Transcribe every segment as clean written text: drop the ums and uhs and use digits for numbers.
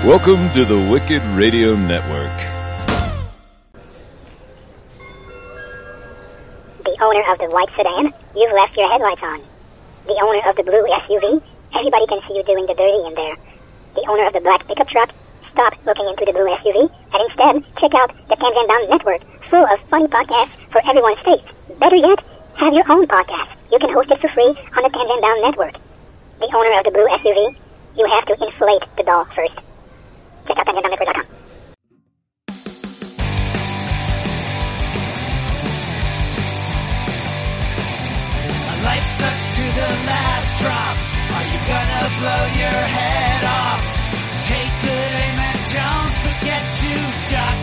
Welcome to the Wicked Radio Network. The owner of the white sedan, you've left your headlights on. The owner of the blue SUV, everybody can see you doing the dirty in there. The owner of the black pickup truck, stop looking into the blue SUV and instead check out the Tanzan Network, full of funny podcasts for everyone's taste. Better yet, have your own podcast. You can host it for free on the Tanzan Network. The owner of the blue SUV, you have to inflate the doll first. Check out TanzanDownNetwork.com. Life sucks to the last drop. Are you gonna blow your head off? Take good aim and don't forget to duck.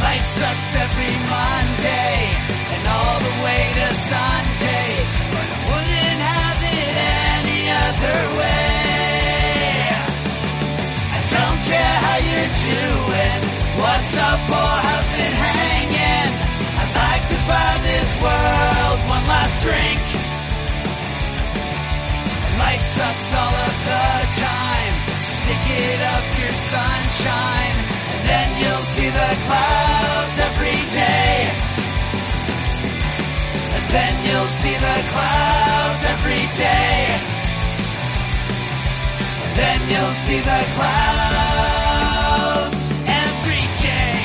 Life sucks every Monday and all the way to Sunday, but I wouldn't have it any other way. I don't care how you're doing, what's up or how's it hanging. I'd like to buy this world one last drink. Life sucks all of the time, so stick it up your sunshine, and then you'll see the clouds every day. And then you'll see the clouds every day. And then you'll see the clouds every day.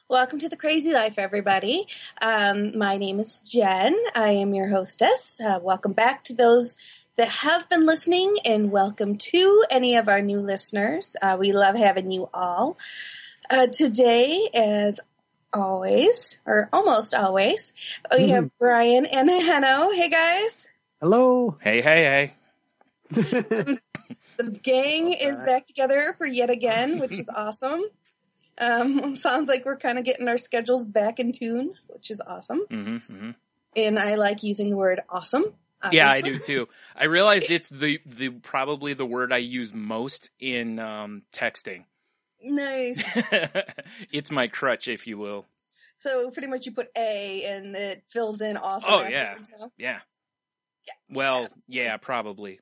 Welcome to The Crazy Life, everybody. My name is Jen. I am your hostess. Welcome back to those that have been listening, and welcome to any of our new listeners. We love having you all. Today, as always, or almost always, we have Bryan and Hanno. Hey, guys. Hello. Hey. The gang is back together for yet again, which is awesome. Sounds like we're kind of getting our schedules back in tune, which is awesome. Mm-hmm. And I like using the word awesome. Obviously. Yeah, I do too. I realized it's the probably the word I use most in texting. Nice. It's my crutch, if you will. So pretty much you put A and it fills in awesome. Oh, yeah. Yeah. Well, yeah, probably.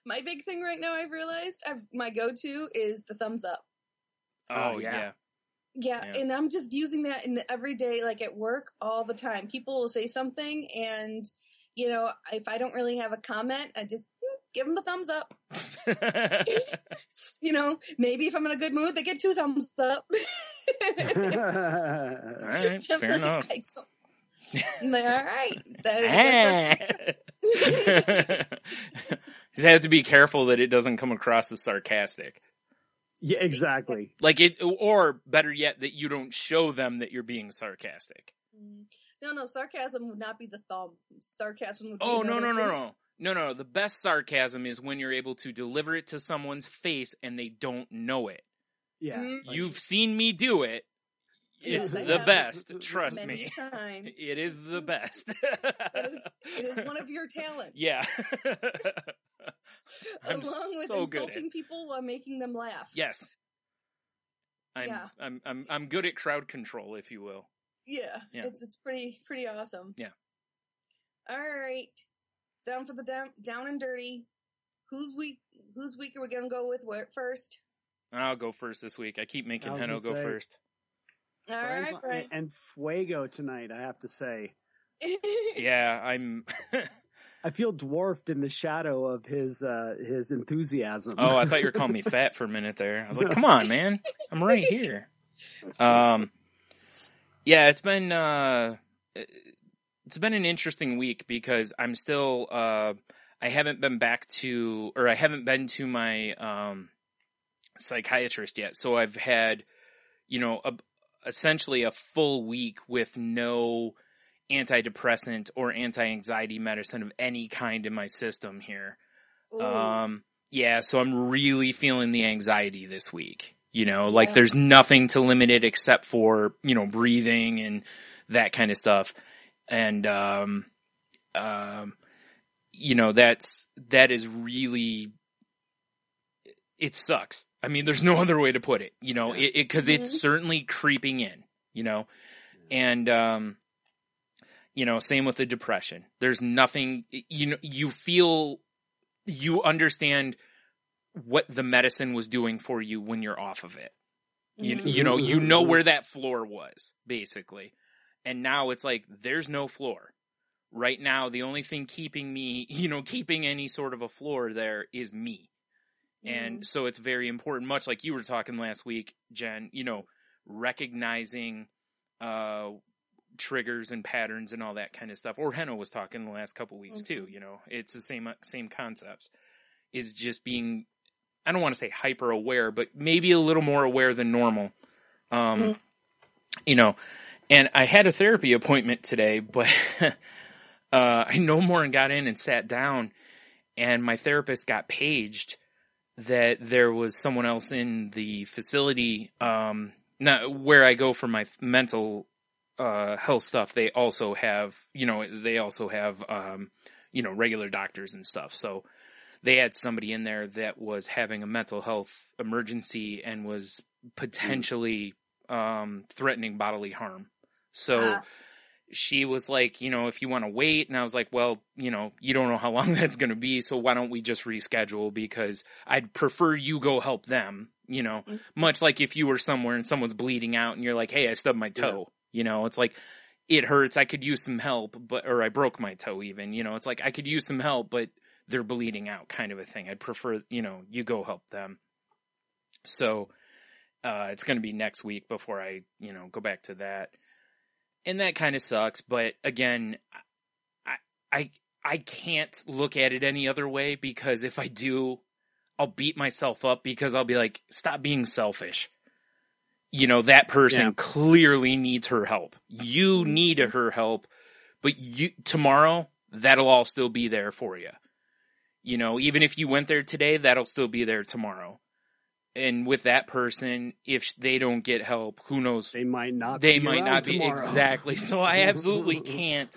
My big thing right now, I've realized, my go-to is the thumbs up. Oh, yeah. Yeah, and I'm just using that in every day, like at work, all the time. People will say something, and, you know, if I don't really have a comment, I just give them the thumbs up. You know, maybe if I'm in a good mood, they get 2 thumbs up. All right, fair enough. I'm like, all right. You have to be careful that it doesn't come across as sarcastic. Yeah, exactly. Like it, or better yet, that you don't show them that you're being sarcastic. No, sarcasm would not be the thumbs. Sarcasm would be No. The best sarcasm is when you're able to deliver it to someone's face and they don't know it. Yeah. Mm-hmm. You've seen me do it. It's the best. Trust me. Time. It is the best. It is one of your talents. Yeah. Along with insulting people while making them laugh. Yes. I'm good at crowd control, if you will. Yeah. It's pretty awesome. Yeah. All right. Down for the down and dirty. Whose week are we gonna go with first? I'll go first this week. I keep making Hanno go first. All right, Bryan. And fuego tonight, I have to say. Yeah, I feel dwarfed in the shadow of his enthusiasm. Oh, I thought you were calling me fat for a minute there. I was like, come on, man. I'm right here. Yeah, it's been an interesting week because I'm still, I haven't been to my psychiatrist yet. So I've had, essentially a full week with no antidepressant or anti-anxiety medicine of any kind in my system here. Yeah, so I'm really feeling the anxiety this week. Like there's nothing to limit it except for, breathing and that kind of stuff. And, that is really, it sucks. I mean, there's no other way to put it, you know, because it's certainly creeping in, you know, and, you know, same with the depression. There's nothing, you know, you understand what the medicine was doing for you when you're off of it. You know where that floor was, basically. And now it's like, there's no floor. Right now, the only thing keeping me, you know, keeping any sort of a floor there is me. And so it's very important, much like you were talking last week, Jen, you know, recognizing triggers and patterns and all that kind of stuff. Or Henno was talking the last couple weeks too, you know, it's the same concepts, is just being, I don't want to say hyper aware, but maybe a little more aware than normal. You know, and I had a therapy appointment today, but I no more and got in and sat down, and my therapist got paged that there was someone else in the facility, not where I go for my mental health stuff. They also have, you know, regular doctors and stuff. So they had somebody in there that was having a mental health emergency and was potentially threatening bodily harm. So she was like, you know, if you want to wait. And I was like, well, you know, you don't know how long that's going to be. So why don't we just reschedule? Because I'd prefer you go help them, you know, much like if you were somewhere and someone's bleeding out and you're like, hey, I stubbed my toe, you know, it's like, it hurts. I could use some help, or I broke my toe even, you know, it's like, I could use some help, but they're bleeding out kind of a thing. I'd prefer, you know, you go help them. So, it's going to be next week before I, you know, go back to that. And that kind of sucks, but again, I can't look at it any other way, because if I do, I'll beat myself up, because I'll be like, stop being selfish. You know, that person clearly needs her help. You need her help, but tomorrow, that'll all still be there for you. You know, even if you went there today, that'll still be there tomorrow. And with that person, if they don't get help, who knows? They might not be exactly. So I absolutely can't.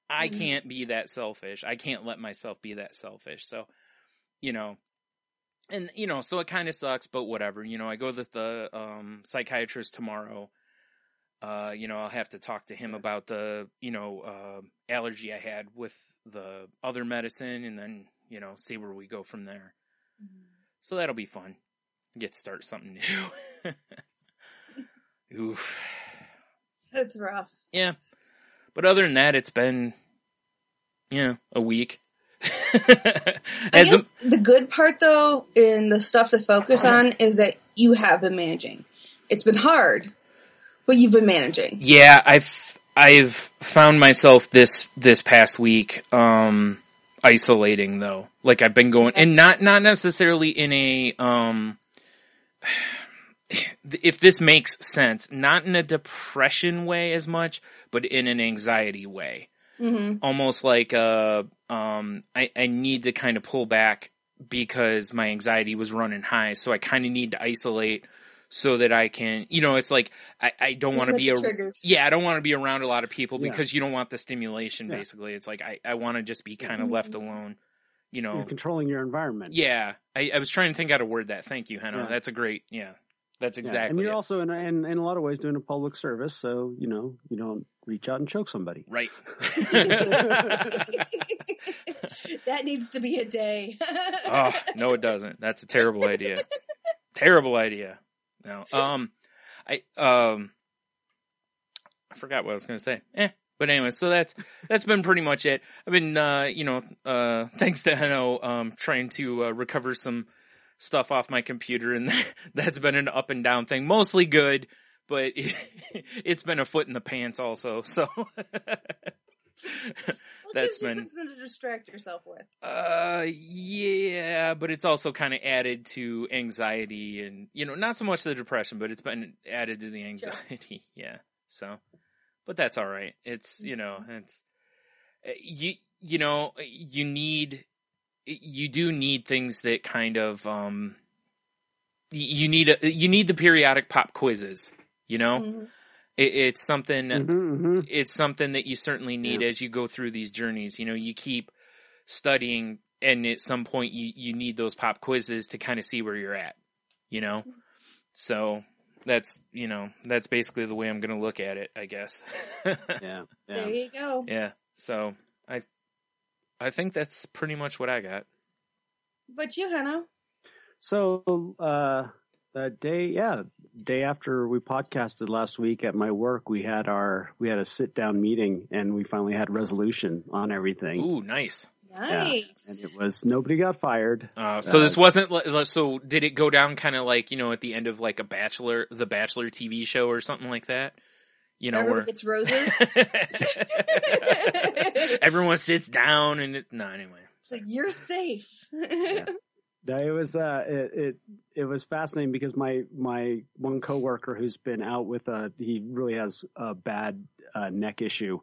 I can't be that selfish. I can't let myself be that selfish. So, you know, and you know, so it kind of sucks, but whatever. You know, I go to the psychiatrist tomorrow. You know, I'll have to talk to him about the, you know, allergy I had with the other medicine, and then, you know, see where we go from there. So that'll be fun. Get to start something new. Oof. That's rough. Yeah. But other than that, it's been, you know, a week. The good part, though, in the stuff to focus on is that you have been managing. It's been hard, but you've been managing. Yeah, I've found myself this past week isolating, though. Like, I've been going, and not necessarily in a if this makes sense, not in a depression way as much, but in an anxiety way. Almost like I need to kind of pull back, because my anxiety was running high, so I kind of need to isolate so that I can, you know, it's like I don't want to be I don't want to be around a lot of people, because you don't want the stimulation. Basically, it's like I want to just be kind of left alone. You know, you're controlling your environment. Yeah, I was trying to think how to word that. Thank you, Henno. That's a great. That's exactly. And you're also in a lot of ways doing a public service, so you know you don't reach out and choke somebody. Right. That needs to be a day. Oh, no, it doesn't. That's a terrible idea. Terrible idea. No. I forgot what I was going to say. But anyway, so that's been pretty much it. I've been, thanks to Henno, trying to recover some stuff off my computer, and that's been an up and down thing. Mostly good, but it's been a foot in the pants also. So that's been something to distract yourself with. Yeah, but it's also kind of added to anxiety, and you know, not so much the depression, but it's been added to the anxiety. Sure. Yeah, so. But that's all right. It's, you know, it's, you do need things that kind of, you need the periodic pop quizzes, you know, it's something, it's something that you certainly need as you go through these journeys. You know, you keep studying, and at some point you need those pop quizzes to kind of see where you're at, you know? So that's basically the way I'm going to look at it, I guess. Yeah. There you go. Yeah. So I think that's pretty much what I got. But you, Hannah? So, day after we podcasted last week at my work, we had a sit down meeting and we finally had resolution on everything. Ooh, nice. Nice. Yeah. And it was, nobody got fired. So this wasn't, so did it go down kind of like, at the end of like the Bachelor TV show or something like that? Everyone gets roses. Everyone sits down and anyway. It's like, you're safe. Yeah. No, it was fascinating because my one coworker who's been out with he really has a bad neck issue,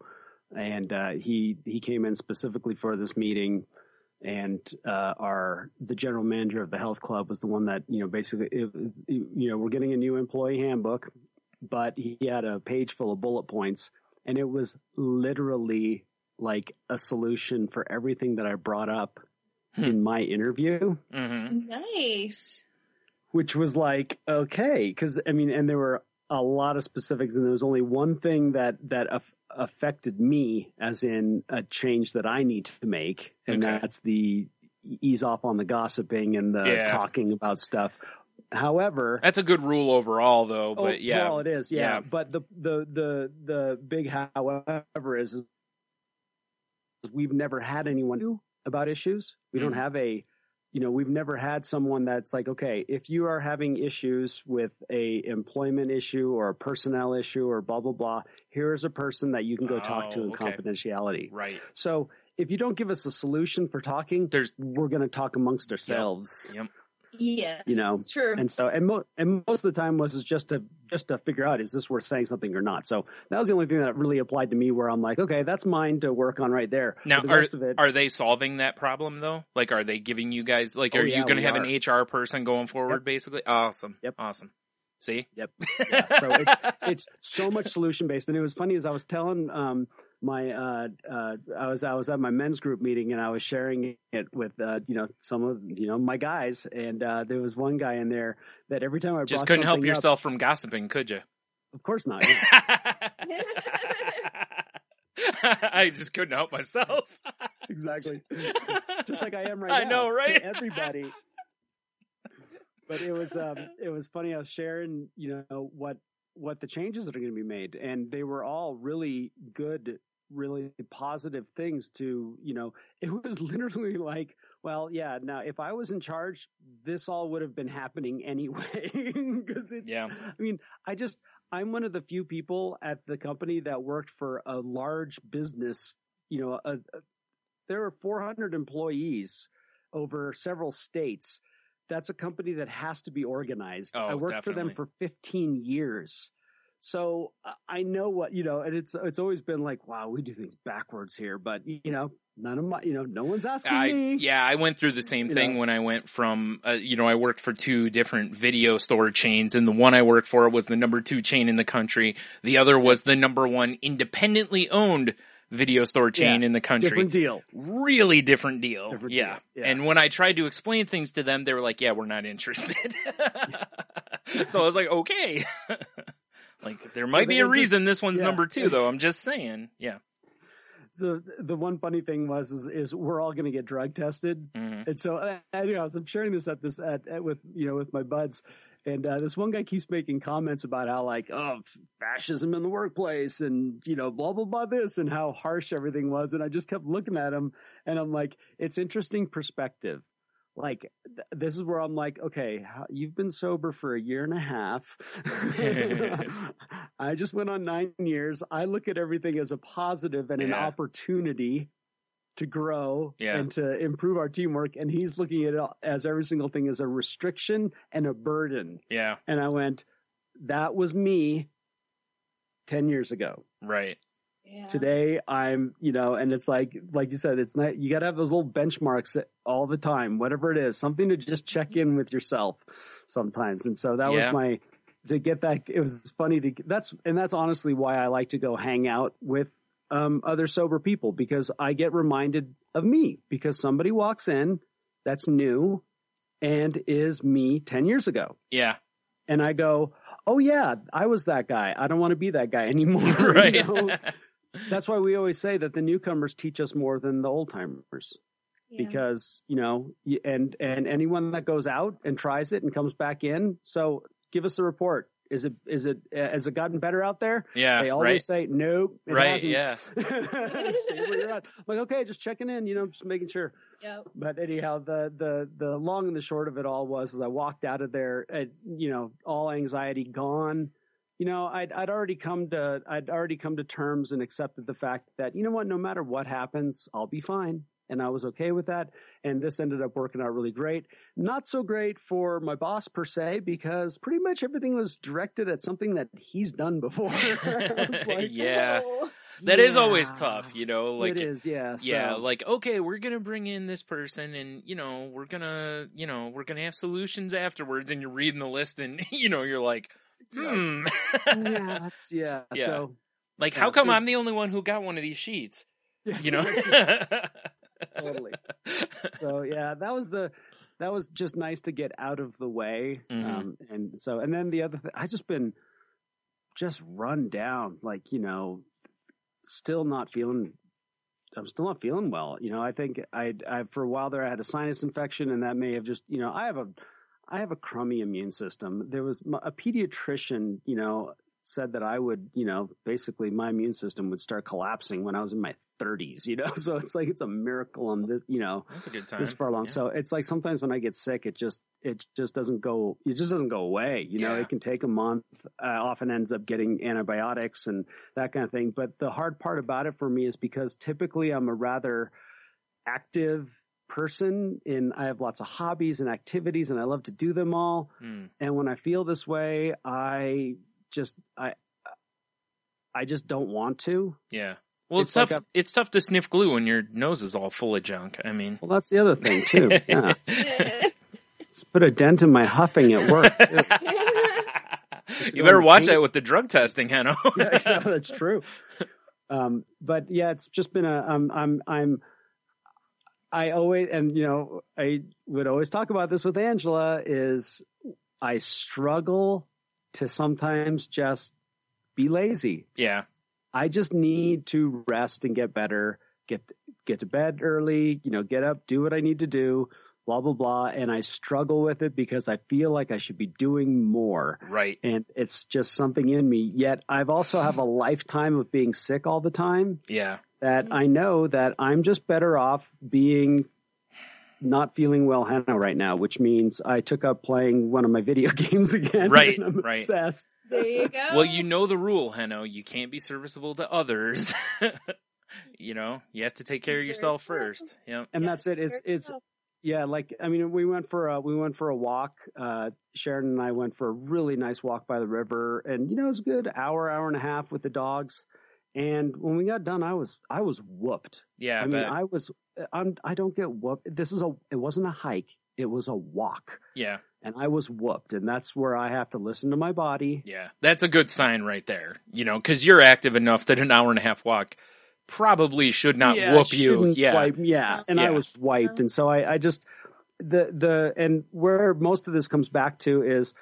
and he came in specifically for this meeting, and the general manager of the health club was the one that basically we're getting a new employee handbook, but he had a page full of bullet points, and it was literally like a solution for everything that I brought up in my interview. Mm-hmm. Nice. Which was like, okay, because and there were a lot of specifics, and there was only one thing that affected me, as in a change that I need to make, and that's the ease off on the gossiping and the talking about stuff. However, that's a good rule overall, though. But overall it is, yeah. But the big however is we've never had anyone do about issues. We don't have we've never had someone that's like, okay, if you are having issues with a employment issue or a personnel issue or blah, blah, blah, here's a person that you can go talk to in confidentiality. Right. So if you don't give us a solution for talking, we're going to talk amongst ourselves. Yep. Yeah, true. And so, and most of the time was just to figure out, is this worth saying something or not? So that was the only thing that really applied to me, where I'm like, okay, that's mine to work on right there. Now, are they solving that problem though? Like, are they giving you guys, like, are you going to have an HR person going forward, basically? Awesome. Yep. Awesome. See? Yep. Yeah. So it's so much solution based. And it was funny, as I was telling, I was at my men's group meeting, and I was sharing it with some of my guys, and there was one guy in there that every time I just couldn't help yourself from gossiping, could you? Of course not. Yeah. I just couldn't help myself. Exactly. Just like I am right now. I know, right? To everybody. But it was funny. I was sharing what the changes that are going to be made, and they were all really good, really positive things to, it was literally like, well, yeah, now if I was in charge, this all would have been happening anyway. Because I'm one of the few people at the company that worked for a large business. There are 400 employees over several states. That's a company that has to be organized. I worked for them for 15 years. So I know what, and it's always been like, wow, we do things backwards here, but none of my, no one's asking me. Yeah, I went through the same thing when I went from, I worked for 2 different video store chains, and the one I worked for was the number 2 chain in the country. The other was the number 1 independently owned video store chain in the country. Different deal. Really different deal. Different deal. Yeah. And when I tried to explain things to them, they were like, yeah, we're not interested. So I was like, okay. Like, there might be a reason this one's number 2, though. I'm just saying. Yeah. So the one funny thing is we're all going to get drug tested. Mm-hmm. And so anyways, I'm sharing this with my buds. And this one guy keeps making comments about how, like, fascism in the workplace and, blah, blah, blah, this, and how harsh everything was. And I just kept looking at him, and I'm like, it's interesting perspective. Like, this is where I'm like, okay, you've been sober for a year and a half. I just went on 9 years. I look at everything as a positive and an opportunity to grow and to improve our teamwork. And he's looking at it as every single thing as a restriction and a burden. Yeah. And I went, that was me 10 years ago. Right. Yeah. Today I'm, and it's like you said, it's not, you got to have those little benchmarks all the time, whatever it is, something to just check in with yourself sometimes. And so that was to get that. It was funny that's honestly why I like to go hang out with other sober people, because I get reminded of me, because somebody walks in that's new and is me 10 years ago. Yeah. And I go, oh yeah, I was that guy. I don't want to be that guy anymore. Right. You know? That's why we always say that the newcomers teach us more than the old timers. Yeah. Because, you know, and anyone that goes out and tries it and comes back in. So give us a report. Has it gotten better out there? Yeah. They always say, nope. It right. hasn't. Yeah. Stay where you're at. Like, okay, just checking in, you know, just making sure. Yep. But anyhow, the long and the short of it all was, as I walked out of there, you know, all anxiety gone. You know, I'd already come to terms and accepted the fact that, you know what, no matter what happens, I'll be fine. And I was okay with that. And this ended up working out really great. Not so great for my boss per se, because pretty much everything was directed at something that he's done before. Like, yeah. That is always tough, you know, like it is. Yeah. Yeah. So. Like, okay, we're going to bring in this person and, you know, we're going to have solutions afterwards. And you're reading the list and, you know, you're like, Yeah. So like, how come I'm the only one who got one of these sheets? Yeah. You know? Totally. So yeah, that was just nice to get out of the way. Mm-hmm. And then the other thing, I just been run down, like, you know, I'm still not feeling well. You know, I think I for a while there, I had a sinus infection, and that may have just, you know, I have a crummy immune system. There was a pediatrician, you know, said that I would, you know, basically my immune system would start collapsing when I was in my 30s, you know? So it's like, it's a miracle on this, you know, that's a good time. This far along. Yeah. So it's like, sometimes when I get sick, it just doesn't go away. You know, it can take a month, often ends up getting antibiotics and that kind of thing. But the hard part about it for me is because typically I'm a rather active person, and I have lots of hobbies and activities, and I love to do them all. And when I feel this way, I just don't want to. Yeah. Well, it's tough. It's tough to sniff glue when your nose is all full of junk. I mean, well, that's the other thing too. Yeah. Let's put a dent in my huffing at work. You better watch that with the drug testing, Hanno. Yeah, that's true. But yeah, it's just been I always, and you know, I would always talk about this with Angela, is I struggle to sometimes just be lazy. Yeah. I just need to rest and get better, get to bed early, you know, get up, do what I need to do, blah, blah, blah. And I struggle with it because I feel like I should be doing more. Right. And it's just something in me. Yet I've also have a lifetime of being sick all the time. Yeah. That I know that I'm just better off being not feeling well, Hannah, right now, which means I took up playing one of my video games again. Right, and I'm right. obsessed. There you go. Well, you know the rule, Hanno. You can't be serviceable to others. You know, you have to take care of yourself first. Yeah, and that's it. It's yeah. Like, I mean, we went for a walk. Sharon and I went for a really nice walk by the river, and you know, it was a good hour and a half with the dogs. And when we got done, I was whooped. Yeah, I mean, I don't get whooped. It wasn't a hike. It was a walk. Yeah. And I was whooped. And that's where I have to listen to my body. Yeah. That's a good sign right there. You know, because you're active enough that an hour and a half walk probably should not whoop you. Yeah. And I was wiped. And so I just, and where most of this comes back to is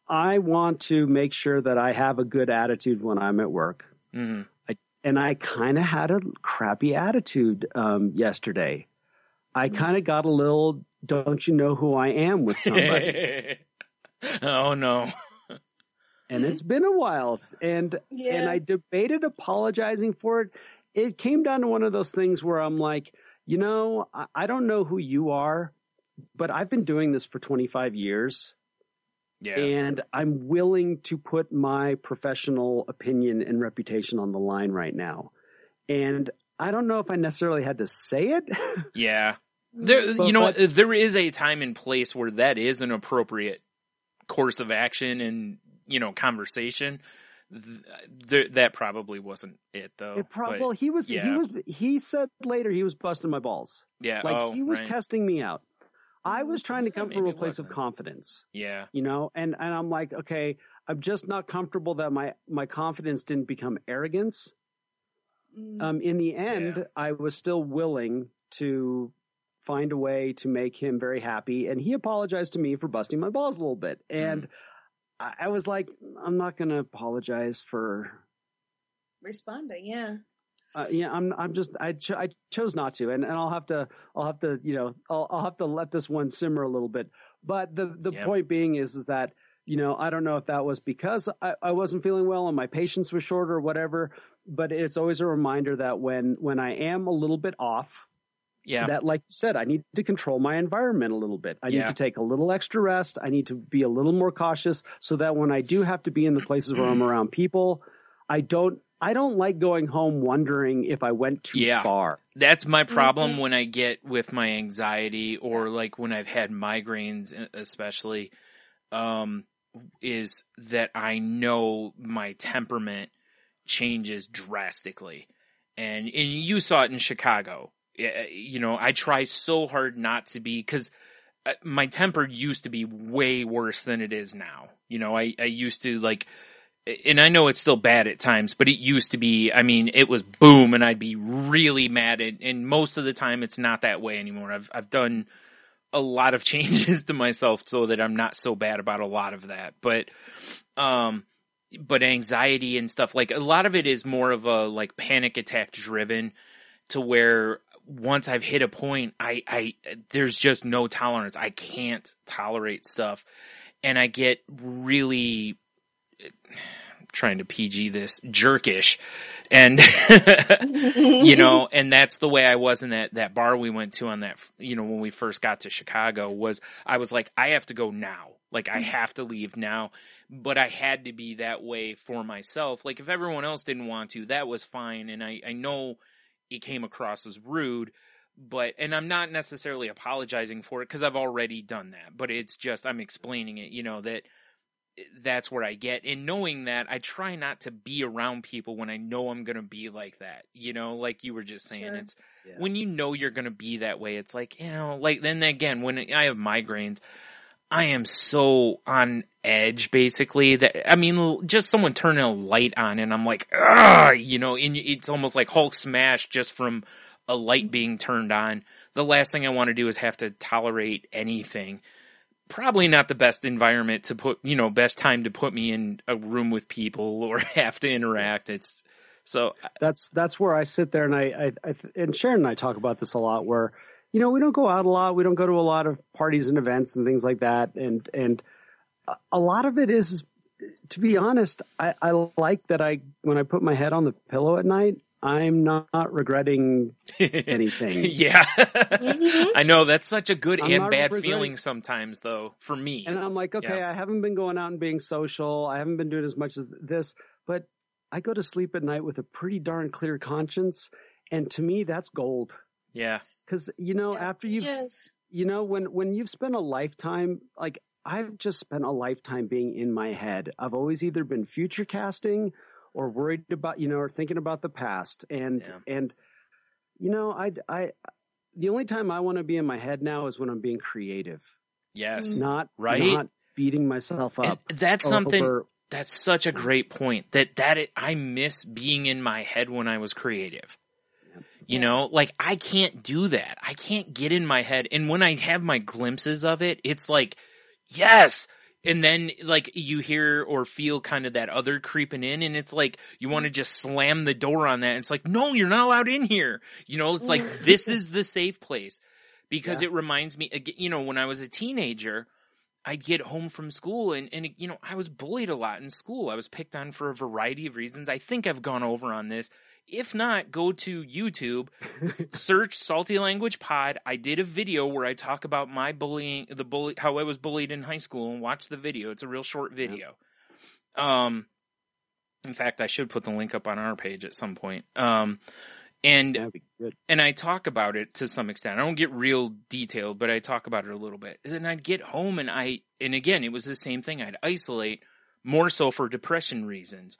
I want to make sure that I have a good attitude when I'm at work. Mm-hmm. I kind of had a crappy attitude yesterday. I kind of got a little, don't you know who I am with somebody. Oh, no. And it's been a while. And I debated apologizing for it. It came down to one of those things where I'm like, you know, I don't know who you are, but I've been doing this for 25 years. Yeah. And I'm willing to put my professional opinion and reputation on the line right now. And I don't know if I necessarily had to say it. Yeah. There is a time and place where that is an appropriate course of action and, you know, conversation. That probably wasn't it, though. He said later he was busting my balls. Yeah. Like, he was testing me out. I was trying to come from a place of confidence. Yeah. You know, and I'm like, okay, I'm just not comfortable that my confidence didn't become arrogance. in the end, I was still willing to find a way to make him very happy. And he apologized to me for busting my balls a little bit. And I was like, I'm not going to apologize for responding. Yeah. I chose not to, and I'll have to, I'll have to let this one simmer a little bit. But the point being is that, I don't know if that was because I wasn't feeling well and my patience was short or whatever, but it's always a reminder that when I am a little bit off, that, like you said, I need to control my environment a little bit. I need to take a little extra rest. I need to be a little more cautious so that when I do have to be in the places where I'm around people, I don't like going home wondering if I went too far. That's my problem when I get with my anxiety or like when I've had migraines especially, is that I know my temperament changes drastically. And you saw it in Chicago. I try so hard not to be, because my temper used to be way worse than it is now. I used to like, and I know it's still bad at times, but it used to be, it was boom, and I'd be really mad at, and most of the time it's not that way anymore. I've done a lot of changes to myself so that I'm not so bad about a lot of that. But anxiety and stuff, like a lot of it is more of a like panic attack driven, to where once I've hit a point, I there's just no tolerance. I can't tolerate stuff. And I get really, trying to PG this, jerkish. And, and that's the way I was in that bar we went to on that, when we first got to Chicago, I was like, I have to go now. Like, I have to leave now. But I had to be that way for myself. Like, if everyone else didn't want to, that was fine. And I know it came across as rude, and I'm not necessarily apologizing for it because I've already done that. But it's just, I'm explaining it, that's where I get. And knowing that, I try not to be around people when I know I'm going to be like that. Like you were just saying, Sure. It's when you're going to be that way, it's like, like, then again, when I have migraines, I am so on edge, basically, that, just someone turning a light on and I'm like, and it's almost like Hulk smash just from a light being turned on. The last thing I want to do is have to tolerate anything. Probably not the best environment to put, best time to put me in a room with people or have to interact. It's so that's where I sit there, and I and Sharon and I talk about this a lot, where, we don't go out a lot. We don't go to a lot of parties and events and things like that. And a lot of it is, to be honest, I like that when I put my head on the pillow at night, I'm not regretting anything. Yeah. I know, that's such a good and bad feeling sometimes, though, for me. And I'm like, okay, I haven't been going out and being social. I haven't been doing as much as this, but I go to sleep at night with a pretty darn clear conscience. And to me, that's gold. Yeah. Because, after you've, when you've spent a lifetime, like I've just spent a lifetime being in my head. I've always either been future casting or worried about, or thinking about the past. And the only time I want to be in my head now is when I'm being creative. Yes. Not beating myself up. And that's something, that's such a great point, I miss being in my head when I was creative. Like I can't do that. I can't get in my head. And when I have my glimpses of it, it's like, yes. And then like you hear or feel kind of that other creeping in, and it's like you want to just slam the door on that. And it's like, no, you're not allowed in here. It's like, this is the safe place, because it reminds me, when I was a teenager, I'd get home from school and I was bullied a lot in school. I was picked on for a variety of reasons. I think I've gone over on this. If not, go to YouTube, search Salty Language Pod. I did a video where I talk about my bullying, how I was bullied in high school, and watch the video. It's a real short video. In fact, I should put the link up on our page at some point. And I talk about it to some extent. I don't get real detailed, but I talk about it a little bit. And then I'd get home and again, it was the same thing. I'd isolate, more so for depression reasons.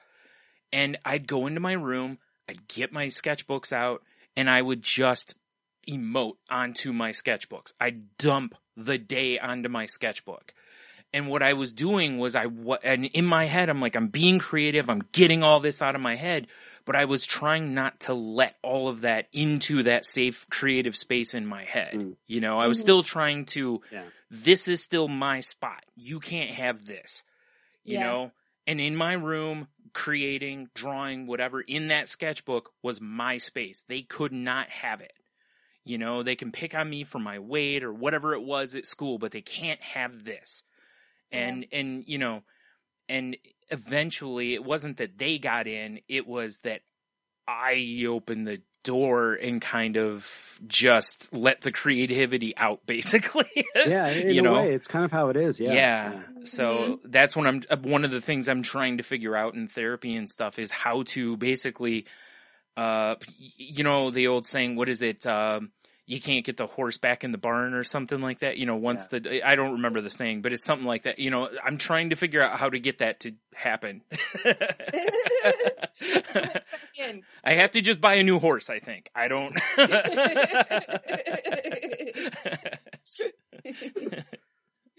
And I'd go into my room, I'd get my sketchbooks out, and I would just emote onto my sketchbooks. I'd dump the day onto my sketchbook. And what I was doing was and in my head, I'm like, I'm being creative. I'm getting all this out of my head, but I was trying not to let all of that into that safe creative space in my head. You know, I was still trying to, this is still my spot. You can't have this, you know? And in my room, creating, drawing, whatever, in that sketchbook was my space. They could not have it. You know, they can pick on me for my weight or whatever it was at school, but they can't have this. And you know, and eventually it wasn't that they got in, it was that I opened the door and kind of just let the creativity out, basically. In a way, it's kind of how it is. So that's when one of the things I'm trying to figure out in therapy and stuff is how to basically, you know, the old saying, what is it? You can't get the horse back in the barn or something like that. You know, once I don't remember the saying, but it's something like that. You know, I'm trying to figure out how to get that to happen. I have to just buy a new horse, I think. I don't.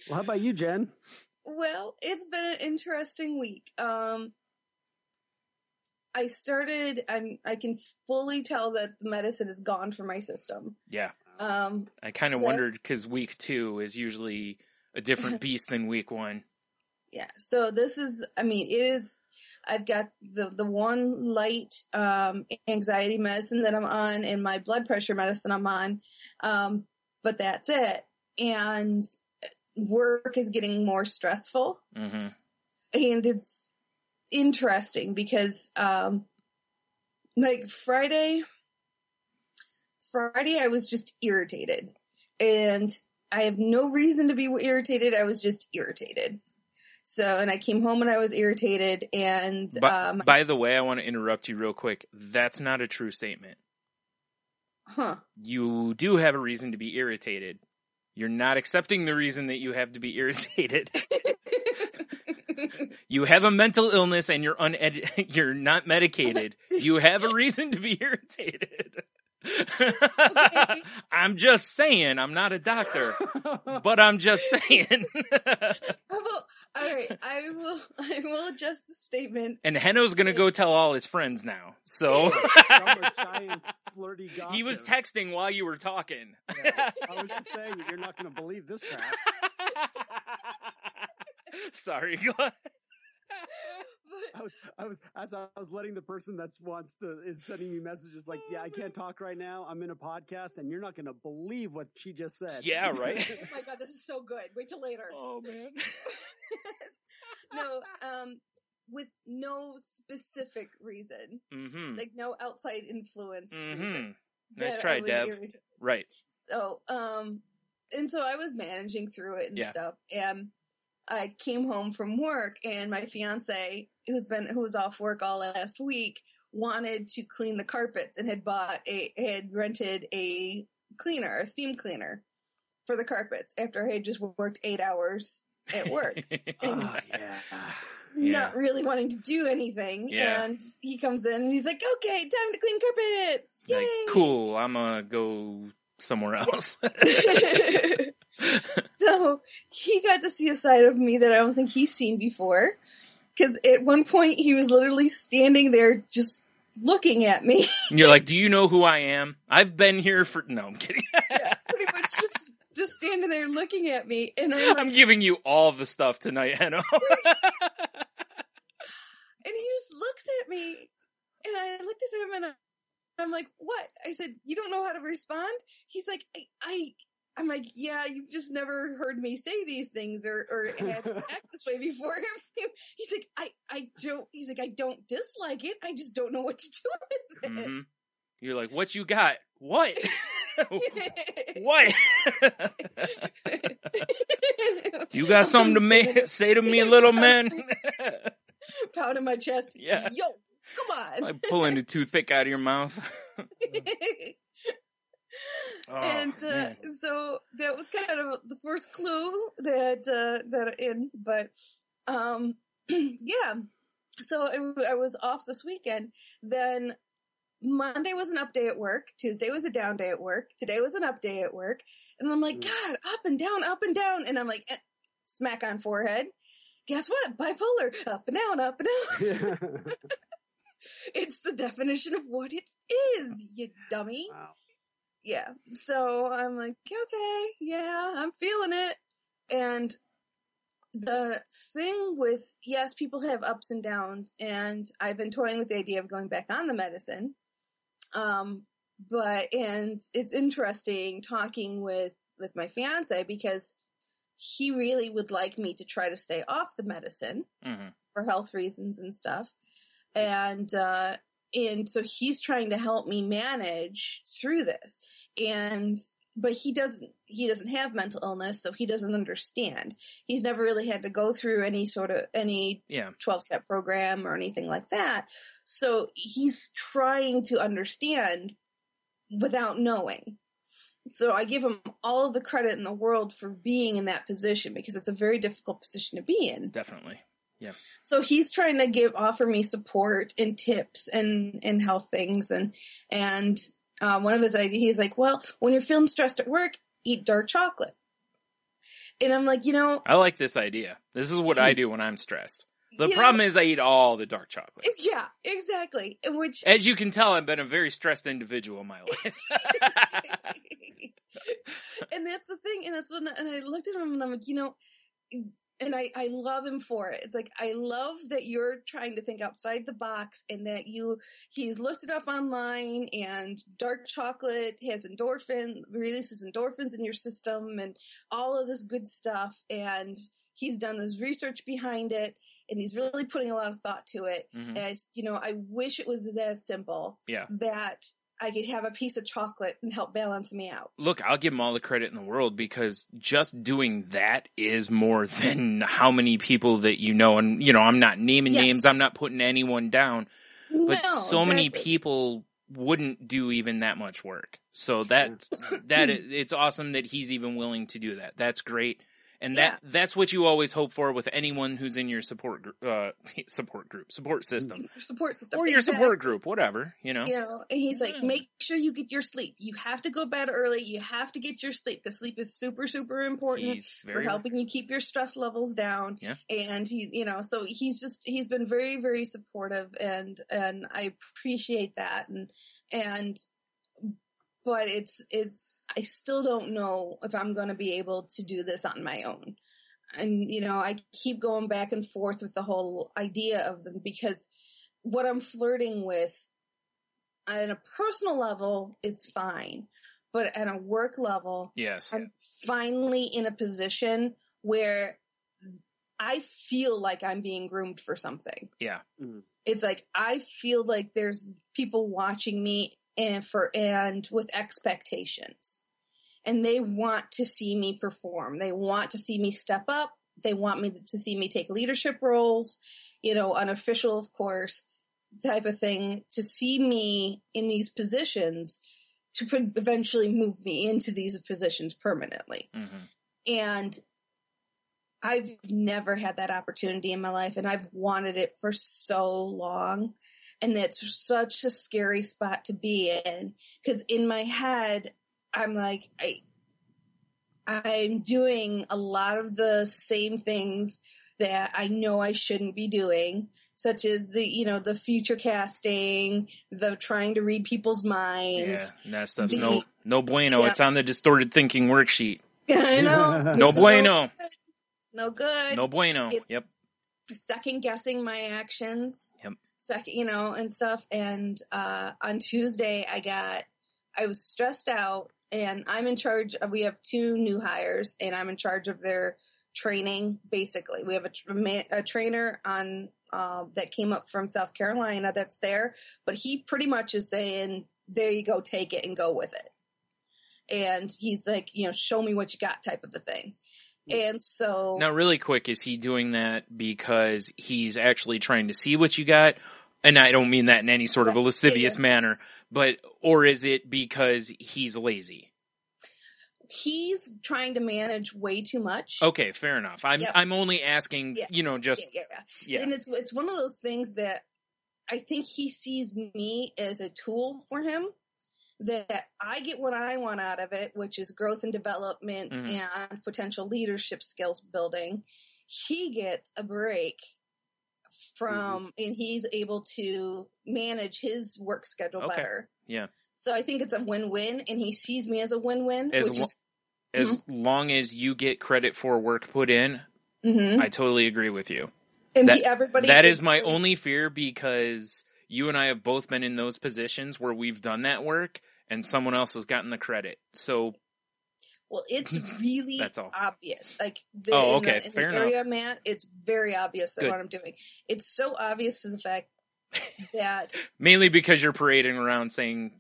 Well, how about you, Jen? Well, it's been an interesting week. I can fully tell that the medicine is gone from my system. Yeah. I kind of wondered because week 2 is usually a different beast than week 1. Yeah. So this is, I mean, it is, I've got the one light, anxiety medicine that I'm on and my blood pressure medicine I'm on. But that's it. And work is getting more stressful. And it's interesting because, like Friday I was just irritated, and I have no reason to be irritated. I was just irritated. So, and I came home and I was irritated, and, by the way, I want to interrupt you real quick. That's not a true statement. Huh. You do have a reason to be irritated. You're not accepting the reason that you have to be irritated. You have a mental illness and you're not medicated. You have a reason to be irritated. Okay. I'm just saying, I'm not a doctor, but I'm just saying. All right, I will adjust the statement. And Henno's gonna go tell all his friends now. So he was texting while you were talking. Yeah, I was just saying, you're not gonna believe this crap. Sorry, go ahead. I was letting the person is sending me messages like, yeah, I can't talk right now. I'm in a podcast, and you're not going to believe what she just said. Yeah, right. Oh my God, this is so good. Wait till later. Oh man. No, with no specific reason, like no outside influence reason. Nice try, Dev. Irritated. Right. So, and so I was managing through it and stuff, and I came home from work, and my fiance, who was off work all last week, wanted to clean the carpets and had rented a steam cleaner for the carpets after I had just worked 8 hours at work. Not really wanting to do anything. Yeah. And he comes in and he's like, okay, time to clean carpets. Yay! Like, cool, I'm gonna go somewhere else. So he got to see a side of me that I don't think he's seen before. Because at one point he was literally standing there just looking at me. You're like, do you know who I am? I've been here for... No, I'm kidding. Yeah, pretty much just standing there looking at me. And I'm giving you all the stuff tonight, Henno. And he just looks at me. And I looked at him and I'm like, what? I said, you don't know how to respond? He's like, I'm like, yeah, you've just never heard me say these things or act this way before. He's like, I don't dislike it. I just don't know what to do with it. You're like, what you got? What? What? You got something to say to me, little man? Pounding my chest. Yeah. Yo, come on. I'm pulling the toothpick out of your mouth. And so that was kind of the first clue that in, but yeah. So I was off this weekend. Then Monday was an up day at work. Tuesday was a down day at work. Today was an up day at work. And I'm like, God, up and down, up and down. And I'm like, smack on forehead. Guess what? Bipolar. Up and down, up and down. It's the definition of what it is, you dummy. Wow. Yeah. So I'm like, okay, yeah, I'm feeling it. And the thing with, yes, people have ups and downs, and I've been toying with the idea of going back on the medicine. And it's interesting talking with my fiance, because he really would like me to try to stay off the medicine for health reasons and stuff. And so he's trying to help me manage through this. But he doesn't have mental illness, so he doesn't understand. He's never really had to go through any 12-step program or anything like that. So he's trying to understand without knowing. So I give him all of the credit in the world for being in that position, because it's a very difficult position to be in. Definitely. Yeah. So he's trying to offer me support and tips and health things. And one of his ideas, he's like, well, when you're feeling stressed at work, eat dark chocolate. And I'm like, I like this idea. This is what I do when I'm stressed. The problem is I eat all the dark chocolate. Yeah, exactly. Which, as you can tell, I've been a very stressed individual in my life. And that's the thing. And and I looked at him and I'm like, and I love him for it. It's like, I love that you're trying to think outside the box, and that he's looked it up online, and dark chocolate releases endorphins in your system and all of this good stuff. And he's done this research behind it, and he's really putting a lot of thought to it. Mm-hmm. And I wish it was as simple that I could have a piece of chocolate and help balance me out. Look, I'll give him all the credit in the world, because just doing that is more than how many people that you know. And, I'm not naming names. I'm not putting anyone down. But many people wouldn't do even that much work. So it's awesome that he's even willing to do that. That's great. And that's what you always hope for with anyone who's in your support system, or your support group, whatever, And he's like, make sure you get your sleep. You have to go to bed early. You have to get your sleep, because sleep is super, super important for helping you keep your stress levels down. Yeah. And so he's been very, very supportive, and I appreciate that. But I still don't know if I'm going to be able to do this on my own. And, I keep going back and forth with the whole idea of them, because what I'm flirting with on a personal level is fine. But at a work level, I'm finally in a position where I feel like I'm being groomed for something. Yeah. Mm-hmm. It's like, I feel like there's people watching me and with expectations, and they want to see me perform. They want to see me step up. They want me to see me take leadership roles, unofficial, of course, type of thing, to see me in these positions to eventually move me into these positions permanently. Mm-hmm. And I've never had that opportunity in my life, and I've wanted it for so long. And that's such a scary spot to be in, because in my head, I'm like, I'm doing a lot of the same things that I know I shouldn't be doing, such as the future casting, the trying to read people's minds. Yeah, that stuff's no bueno. Yeah. It's on the distorted thinking worksheet. I know. No bueno. No good. No bueno. Yep. Second guessing my actions. Yep. Second, and stuff. And on Tuesday, I was stressed out, and I'm in charge of, we have 2 new hires, and I'm in charge of their training. Basically, we have a trainer on that came up from South Carolina that's there, but he pretty much is saying, there you go, take it and go with it. And he's like, show me what you got, type of a thing. And so now, really quick, is he doing that because he's actually trying to see what you got? And I don't mean that in any sort of a lascivious manner, or is it because he's lazy? He's trying to manage way too much. Okay, fair enough. I'm only asking, just yeah. And it's one of those things that I think he sees me as a tool for him, that I get what I want out of it, which is growth and development and potential leadership skills building. He gets a break from, and he's able to manage his work schedule better. Yeah. So I think it's a win-win, and he sees me as a win-win. As long as you get credit for work put in, I totally agree with you. And everybody that is my only fear, because you and I have both been in those positions where we've done that work and someone else has gotten the credit. So, well, it's really obvious. Like in the area I'm at, it's very obvious that what I'm doing. It's so obvious to the fact that mainly because you're parading around saying,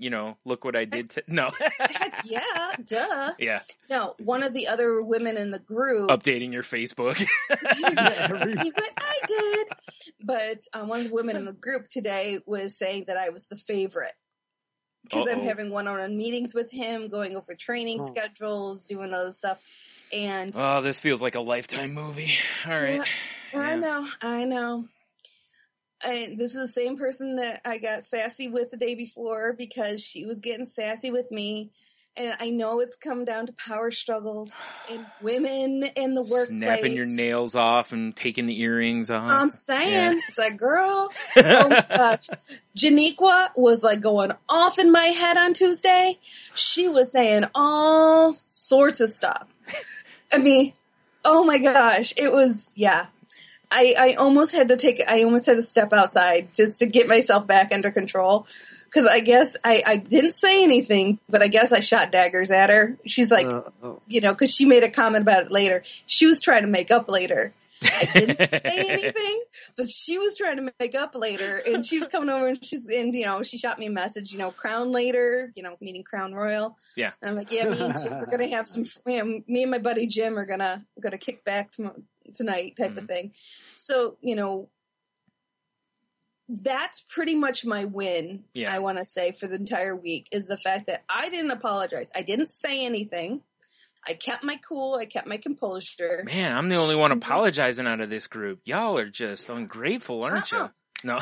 look what I did. No. Heck yeah, duh. Yeah. No, one of the other women in the group updating your Facebook. Even I did. But one of the women in the group today was saying that I was the favorite. Because I'm having one-on-one meetings with him, going over training schedules, doing all this stuff. And this feels like a Lifetime movie. All right. I know. This is the same person that I got sassy with the day before, because she was getting sassy with me. And I know it's come down to power struggles and women in the workplace. Snapping your nails off and taking the earrings off. I'm saying, it's like, girl, oh my gosh. Janiqua was like going off in my head on Tuesday. She was saying all sorts of stuff. I mean, oh my gosh. It was, I almost had to step outside just to get myself back under control. Because I guess I didn't say anything, but I guess I shot daggers at her. She's like, because she made a comment about it later. She was trying to make up later. I didn't say anything, but she was trying to make up later. And she was coming over and she shot me a message, Crown later, meaning Crown Royal. Yeah. And I'm like, yeah, me and Jim, we're going to have some, me and my buddy Jim are going to kick back tonight type of thing. So, that's pretty much my win, I want to say, for the entire week, is the fact that I didn't apologize. I didn't say anything. I kept my cool. I kept my composure. Man, I'm the only one apologizing out of this group. Y'all are just ungrateful, aren't you? No.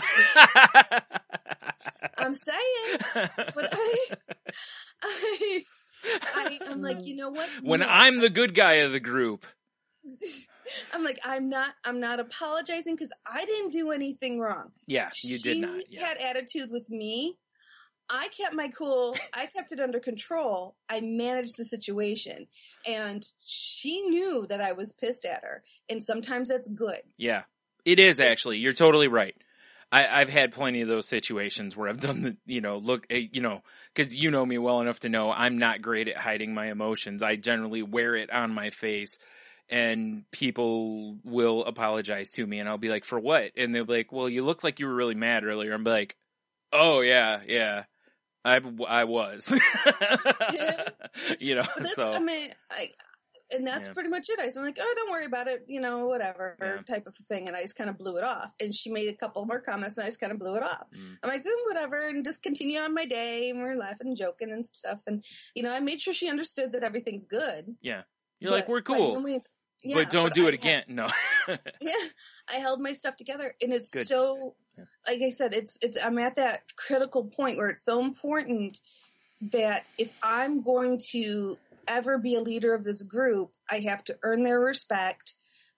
I'm saying, but I'm like, you know what? When I'm the good guy of the group. I'm like, I'm not apologizing because I didn't do anything wrong. Yeah, you did not. She had attitude with me. I kept my cool. I kept it under control. I managed the situation. And she knew that I was pissed at her. And sometimes that's good. Yeah, it is actually. You're totally right. I've had plenty of those situations where I've done the, because you know me well enough to know I'm not great at hiding my emotions. I generally wear it on my face. And people will apologize to me, and I'll be like, for what? And they'll be like, well, you looked like you were really mad earlier. I'm like, oh, yeah, I was. So. I mean, and that's pretty much it. I'm like, oh, don't worry about it, whatever type of thing. And I just kind of blew it off. And she made a couple more comments, and I just kind of blew it off. I'm like, whatever, and just continue on my day. And we're laughing and joking and stuff. And, I made sure she understood that everything's good. Yeah. You're like, we're cool. But don't do it again. No. I held my stuff together, and it's good. So, like I said, it's. I'm at that critical point where it's so important that if I'm going to ever be a leader of this group, I have to earn their respect.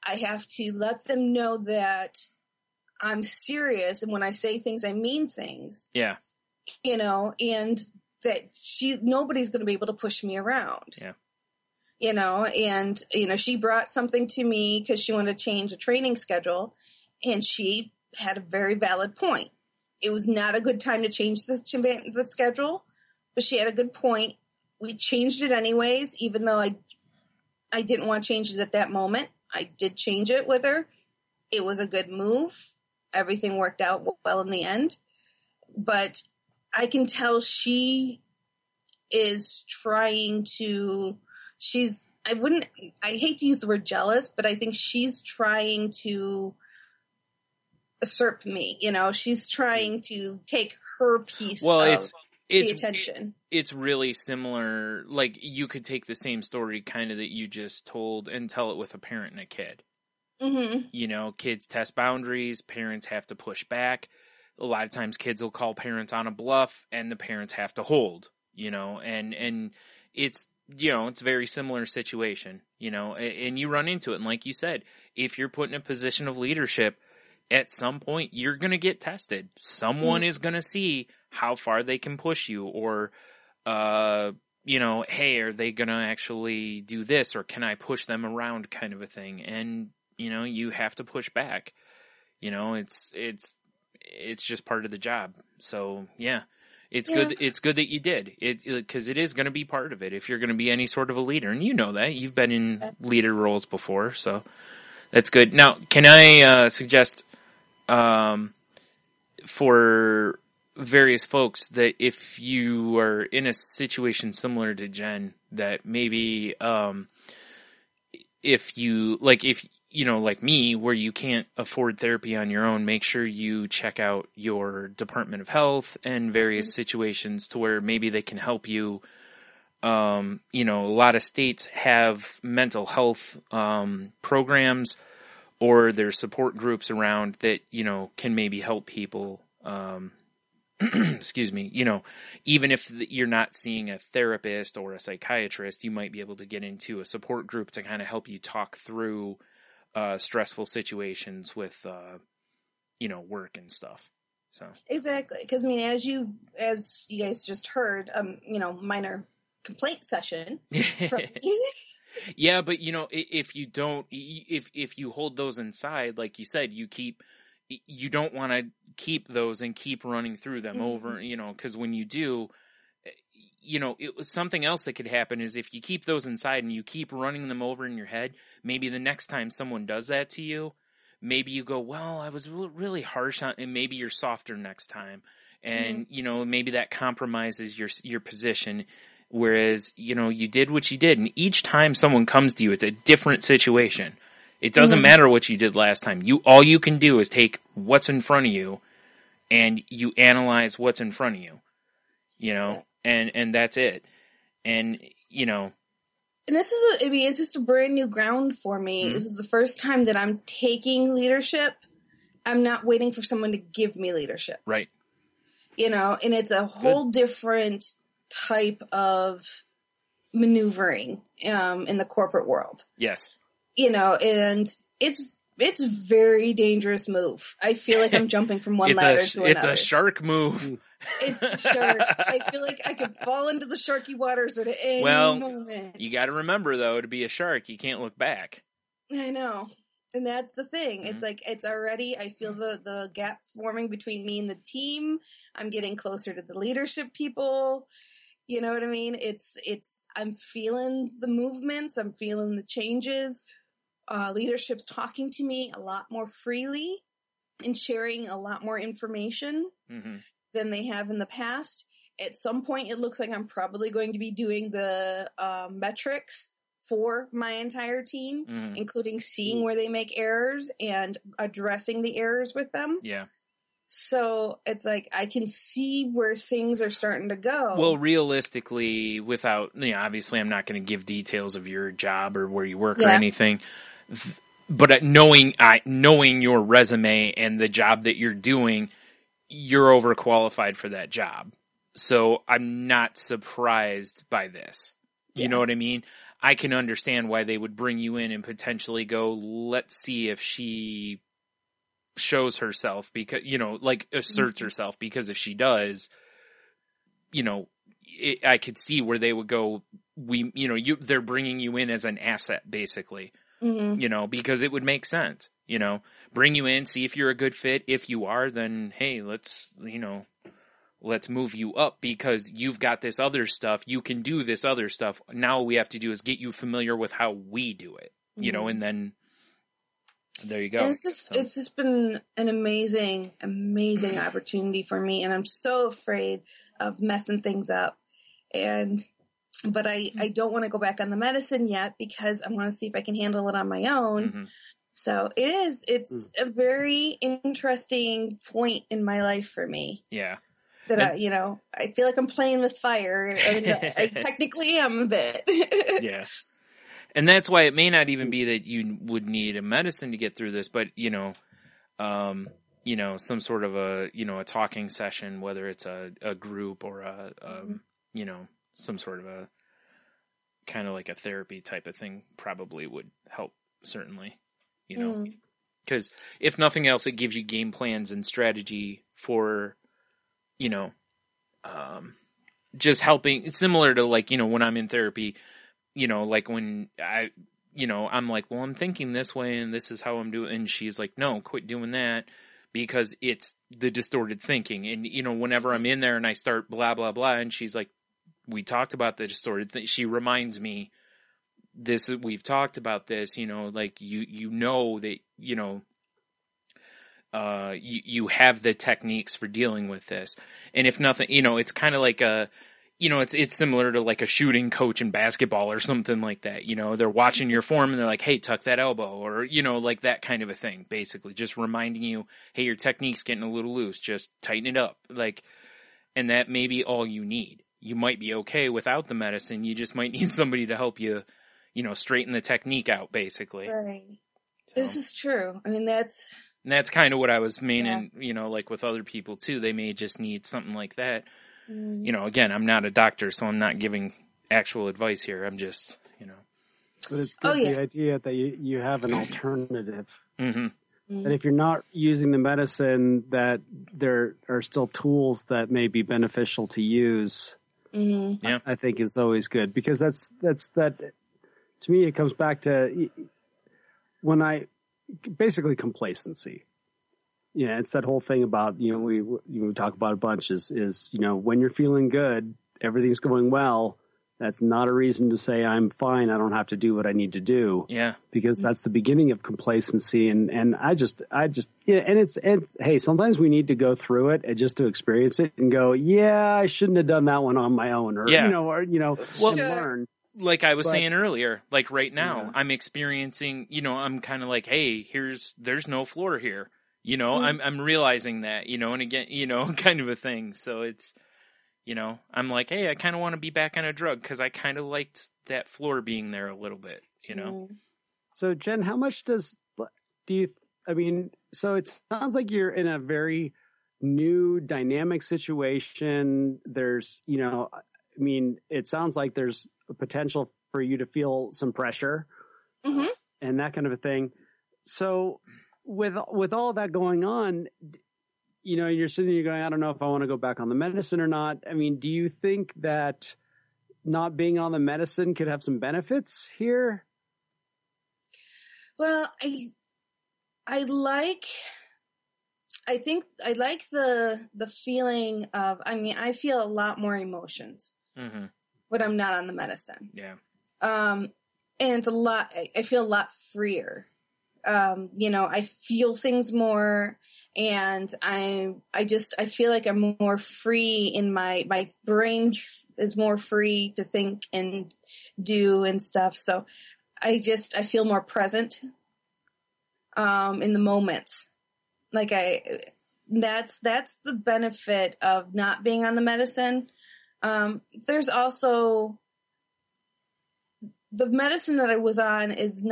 I have to let them know that I'm serious, and when I say things, I mean things. Yeah. And that nobody's going to be able to push me around. Yeah. She brought something to me because she wanted to change a training schedule, and she had a very valid point. It was not a good time to change the schedule, but she had a good point. We changed it anyways, even though I didn't want to change it at that moment. I did change it with her. It was a good move. Everything worked out well in the end, but I can tell she is trying to. I hate to use the word jealous, but I think she's trying to usurp me. She's trying to take her piece of the attention. It's really similar. Like, you could take the same story kind of that you just told and tell it with a parent and a kid. Mm-hmm. Kids test boundaries. Parents have to push back. A lot of times kids will call parents on a bluff, and the parents have to hold, and it's, it's a very similar situation, and you run into it. And like you said, if you're put in a position of leadership, at some point you're going to get tested. Someone is going to see how far they can push you, or, hey, are they going to actually do this, or can I push them around, kind of a thing. And, you have to push back. It's just part of the job. So yeah, it's good. It's good that you did it, because it is going to be part of it if you're going to be any sort of a leader. And that you've been in leader roles before. So that's good. Now, can I suggest, for various folks, that if you are in a situation similar to Jen, that maybe, if like me, where you can't afford therapy on your own, make sure you check out your Department of Health and various situations to where maybe they can help you. A lot of states have mental health programs, or there's support groups around that, can maybe help people. Excuse me, even if you're not seeing a therapist or a psychiatrist, you might be able to get into a support group to kind of help you talk through stressful situations with, work and stuff. So exactly. Because as you guys just heard, minor complaint session. From yeah, but if you don't, if you hold those inside, like you said, you don't want to keep those and keep running through them over, because when you do, it was something else that could happen is if you keep those inside and you keep running them over in your head, maybe the next time someone does that to you, maybe you go, well, I was really harsh on, and maybe you're softer next time. And, maybe that compromises your position. Whereas, you did what you did. And each time someone comes to you, it's a different situation. It doesn't matter what you did last time. All you can do is take what's in front of you and you analyze what's in front of you, and that's it. And, and this is it's just a brand new ground for me. This is the first time that I'm taking leadership. I'm not waiting for someone to give me leadership. Right. And it's a whole different type of maneuvering, in the corporate world. Yes. And it's a very dangerous move. I feel like I'm jumping from one ladder to another. It's a shark move. It's the shark. I feel like I could fall into the sharky waters at any moment. You got to remember, though, to be a shark, you can't look back. I know. And that's the thing. It's like, it's already, I feel the gap forming between me and the team. I'm getting closer to the leadership people. You know what I mean? I'm feeling the movements. I'm feeling the changes. Leadership's talking to me a lot more freely and sharing a lot more information than they have in the past. At some point, it looks like I'm probably going to be doing the metrics for my entire team, including seeing where they make errors and addressing the errors with them. Yeah. So it's like I can see where things are starting to go. Well, realistically, without, obviously I'm not going to give details of your job or where you work or anything, but knowing your resume and the job that you're doing, you're overqualified for that job. So I'm not surprised by this. You know what I mean? I can understand why they would bring you in and potentially go, let's see if she shows herself, because, asserts herself, because if she does, I could see where they would go, they're bringing you in as an asset, basically, because it would make sense, bring you in, see if you're a good fit. If you are, then, hey, let's move you up because you've got this other stuff. You can do this other stuff. Now all we have to do is get you familiar with how we do it, and then there you go. And it's just been an amazing, amazing opportunity for me. And I'm so afraid of messing things up. But I don't want to go back on the medicine yet because I want to see if I can handle it on my own. So it's a very interesting point in my life for me. Yeah. That I feel like I'm playing with fire, and I technically am a bit. Yes, and that's why it may not even be that you would need a medicine to get through this, but some sort of a talking session, whether it's a group or some sort of a kind of like a therapy type of thing, probably would help. Certainly, Because if nothing else, it gives you game plans and strategy for, you know, just helping. It's similar to like, you know, when I'm in therapy, you know, like when I'm like, well, I'm thinking this way and this is how I'm doing. And she's like, no, quit doing that because it's the distorted thinking. And, you know, whenever I'm in there and I start blah, blah, blah, and she's like, we talked about the distorted thing. She reminds me we've talked about this, you know, like you know that, you know, you have the techniques for dealing with this. And if nothing, you know, it's kind of like it's similar to like a shooting coach in basketball or something like that. You know, they're watching your form and they're like, hey, tuck that elbow, or, you know, like that kind of a thing, basically just reminding you, hey, your technique's getting a little loose. Just tighten it up. Like, and that may be all you need. You might be okay without the medicine. You just might need somebody to help you, you know, straighten the technique out, basically. Right. So, this is true. I mean, that's kind of what I was meaning, you know, like with other people too. They may just need something like that. You know, again, I'm not a doctor, so I'm not giving actual advice here. I'm just, you know. But it's good, the idea that you have an alternative. Mm-hmm. That if you're not using the medicine, that there are still tools that may be beneficial to use. Mm-hmm. Yeah. I think is always good, because that's that. To me, it comes back to basically complacency. Yeah, it's that whole thing about, you know, we talk about a bunch is, you know, when you're feeling good, everything's going well, that's not a reason to say I'm fine, I don't have to do what I need to do. Yeah. Because that's the beginning of complacency. And I just, yeah, and hey, sometimes we need to go through it and just to experience it and go, yeah, I shouldn't have done that one on my own, or, well, learn. Like I was saying earlier, like right now, I'm experiencing, you know, I'm kind of like, hey, there's no floor here. You know, I'm realizing that, you know, and again, you know, kind of a thing. So it's, you know, I'm like, hey, I kind of want to be back on a drug because I kind of liked that floor being there a little bit, you know. So Jen, how much so it sounds like you're in a very new dynamic situation. There's, you know, I mean, it sounds like there's a potential for you to feel some pressure and that kind of a thing. So with all that going on, you know, you're sitting here going, I don't know if I want to go back on the medicine or not. I mean, do you think that not being on the medicine could have some benefits here? Well, I like the feeling of, I mean, I feel a lot more emotions when I'm not on the medicine. Yeah. And it's I feel a lot freer. You know, I feel things more, and I feel like I'm more free in my brain is more free to think and do and stuff. So I feel more present, in the moments. Like that's the benefit of not being on the medicine. There's also the medicine that I was on is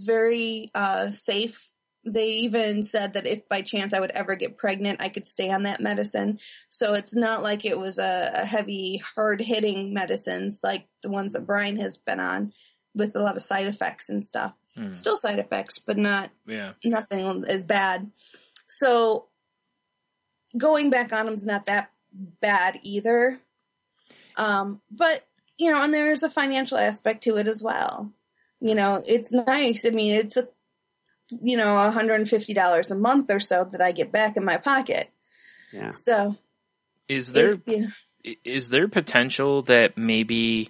very safe. They even said that if by chance I would ever get pregnant, I could stay on that medicine. So it's not like it was a heavy, hard-hitting medicines like the ones that Bryan has been on with a lot of side effects and stuff. Still side effects, but nothing as bad. So going back on them is not that bad either. But, you know, and there's a financial aspect to it as well. You know, it's nice. I mean, it's $150 a month or so that I get back in my pocket. Yeah. So is there potential that maybe,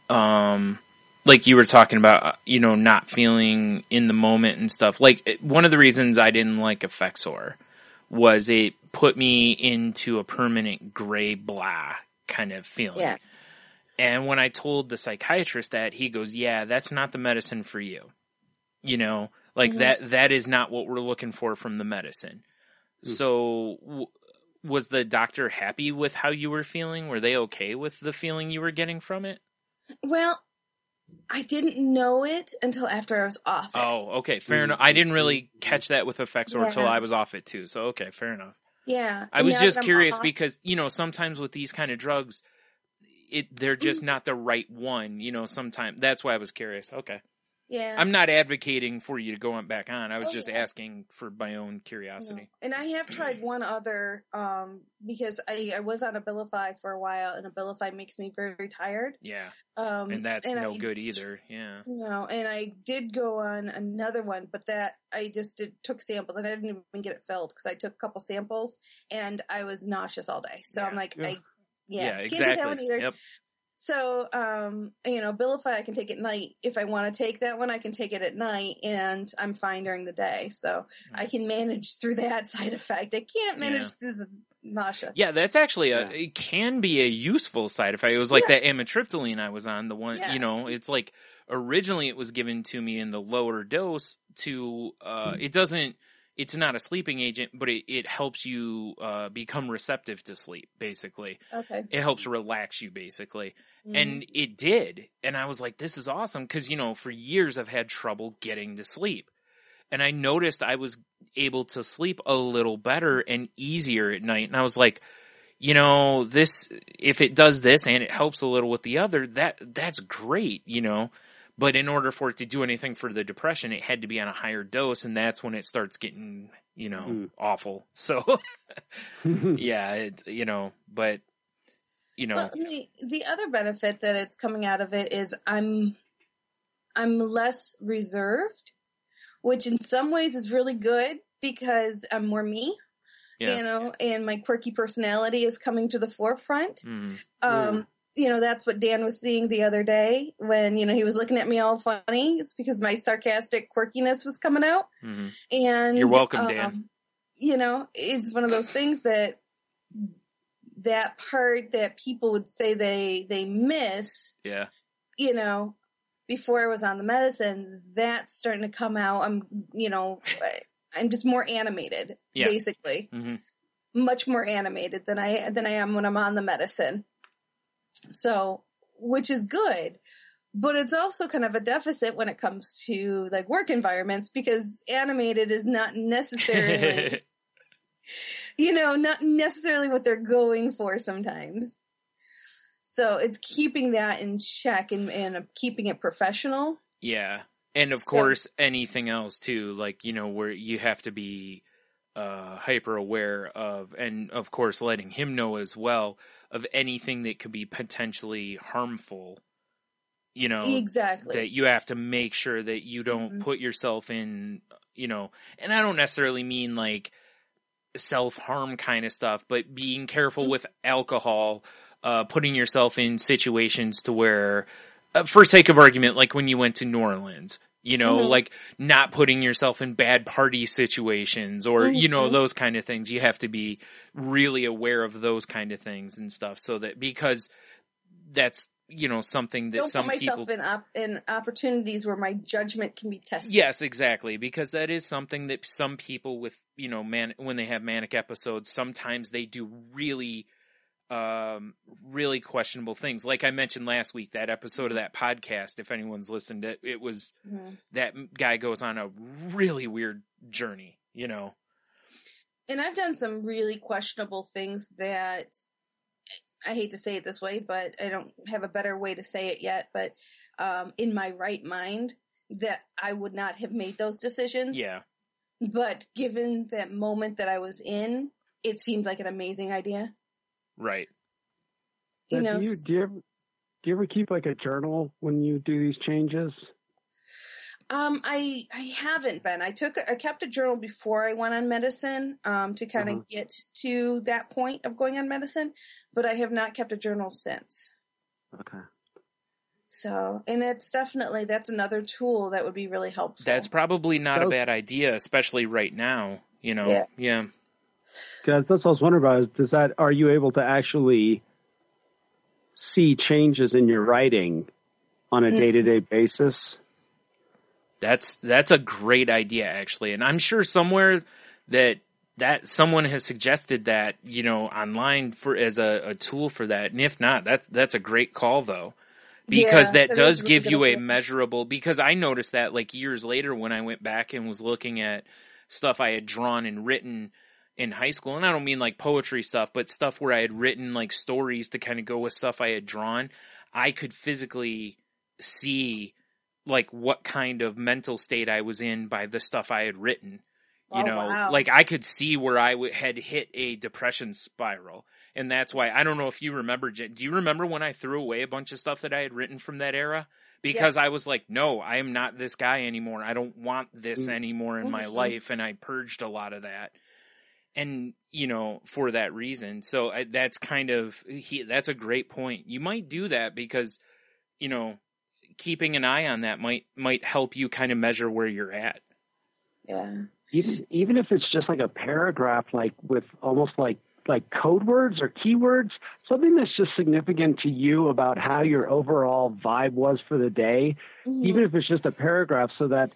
like you were talking about, you know, not feeling in the moment and stuff. Like one of the reasons I didn't like Effexor was it put me into a permanent gray blah kind of feeling. Yeah. And when I told the psychiatrist that, he goes, yeah, that's not the medicine for you. You know, like that is not what we're looking for from the medicine. So was the doctor happy with how you were feeling? Were they okay with the feeling you were getting from it? Well, I didn't know it until after I was off it. Oh, okay. Fair enough. I didn't really catch that with Effexor until I was off it too. So, okay, fair enough. Yeah. I was just curious because, you know, sometimes with these kind of drugs, they're just not the right one, you know, sometimes. That's why I was curious. Okay. Yeah. I'm not advocating for you to go on back on. I was Oh, just yeah. asking for my own curiosity. No. And I have tried one other, because I was on Abilify for a while, and Abilify makes me very, very tired. Yeah. And that's no good either. Yeah. No, and I did go on another one, but that I just took samples, and I didn't even get it filled because I took a couple samples, and I was nauseous all day. So I'm like, yeah, can't exactly. do that one either. Yep. So, Abilify I can take at night. If I want to take that one, I can take it at night, and I'm fine during the day. So I can manage through that side effect. I can't manage through the nausea. Yeah, that's actually it can be a useful side effect. It was like that amitriptyline I was on, the one, it's like originally it was given to me in the lower dose to, it's not a sleeping agent, but it helps you become receptive to sleep, basically. Okay. It helps relax you, basically. Mm-hmm. And it did. And I was like, this is awesome. Because, for years I've had trouble getting to sleep. And I noticed I was able to sleep a little better and easier at night. And I was like, this, if it does this and it helps a little with the other, that's great, But in order for it to do anything for the depression, it had to be on a higher dose, and that's when it starts getting, awful. So, yeah, but, Well, the other benefit that it's coming out of it is I'm less reserved, which in some ways is really good because I'm more me, and my quirky personality is coming to the forefront. Mm-hmm. That's what Dan was seeing the other day when, he was looking at me all funny. It's because my sarcastic quirkiness was coming out. Mm-hmm. And you're welcome, Dan. It's one of those things that part that people would say they miss. Yeah. Before I was on the medicine, that's starting to come out. I'm just more animated, basically. Mm-hmm. Much more animated than I am when I'm on the medicine. So, which is good, but it's also kind of a deficit when it comes to like work environments because animated is not necessarily, not necessarily what they're going for sometimes. So it's keeping that in check and keeping it professional. Yeah. And of course, anything else too, like, where you have to be hyper aware of, and of course letting him know as well, of anything that could be potentially harmful, exactly, that you have to make sure that you don't put yourself in, and I don't necessarily mean like self-harm kind of stuff, but being careful with alcohol, putting yourself in situations to where, for sake of argument, like when you went to New Orleans, like not putting yourself in bad party situations or, those kind of things. You have to be really aware of those kind of things and stuff so that, because that's, something that some people... Don't put myself in opportunities where my judgment can be tested. Yes, exactly. Because that is something that some people with, when they have manic episodes, sometimes they do really questionable things. Like I mentioned last week, that episode of that podcast, if anyone's listened, it was that guy goes on a really weird journey, And I've done some really questionable things that I hate to say it this way, but I don't have a better way to say it yet, but in my right mind that I would not have made those decisions. Yeah. But given that moment that I was in, it seemed like an amazing idea. Right. Do you ever keep like a journal when you do these changes? I haven't been. I kept a journal before I went on medicine, to kind of get to that point of going on medicine, but I have not kept a journal since. Okay. So, and that's another tool that would be really helpful. That's probably not a bad idea, especially right now, Yeah. Because that's what I was wondering about. Are you able to actually see changes in your writing on a day-to-day basis? That's a great idea, actually. And I'm sure somewhere that someone has suggested that, online as a tool for that. And if not, that's a great call though, because that does give you a measurable, because I noticed that like years later when I went back and was looking at stuff I had drawn and written in high school, and I don't mean like poetry stuff, but stuff where I had written like stories to kind of go with stuff I had drawn, I could physically see like what kind of mental state I was in by the stuff I had written. You know, wow. like I could see where I had hit a depression spiral. And that's why, I don't know if you remember, do you remember when I threw away a bunch of stuff that I had written from that era? Because I was like, no, I am not this guy anymore. I don't want this anymore in my life. And I purged a lot of that. And, you know, for that reason. So that's kind of, that's a great point. You might do that because, you know, keeping an eye on that might help you kind of measure where you're at. Yeah. Even if it's just like a paragraph, like with almost like code words or keywords, something that's just significant to you about how your overall vibe was for the day, even if it's just a paragraph, so that,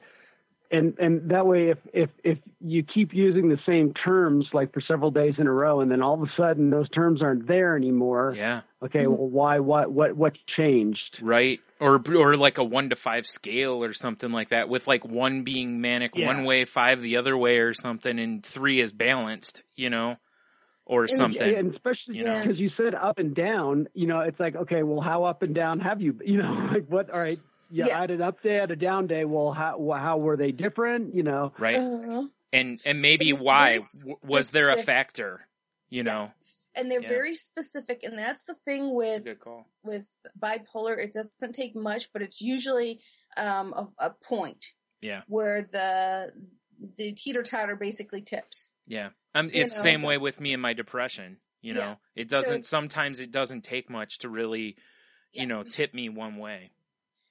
and that way, if you keep using the same terms like for several days in a row, and then all of a sudden those terms aren't there anymore. Yeah. Okay. Well, why? What changed? Right. Or like a 1 to 5 scale or something like that, with like 1 being manic one way, 5 the other way or something, and 3 is balanced, you know, or something. And especially because you said up and down, you know, it's like, okay, well, how up and down have you, you know, like what, all right. I had an up day, I had a down day. Well, how were they different? You know, right? And maybe why was there a factor? You know, and they're very specific, and that's the thing with good call. With bipolar. It doesn't take much, but it's usually a point. Yeah, where the teeter-totter basically tips. Yeah, it's the same way with me and my depression. You know, it doesn't. Sometimes it doesn't take much to really, you know, tip me one way.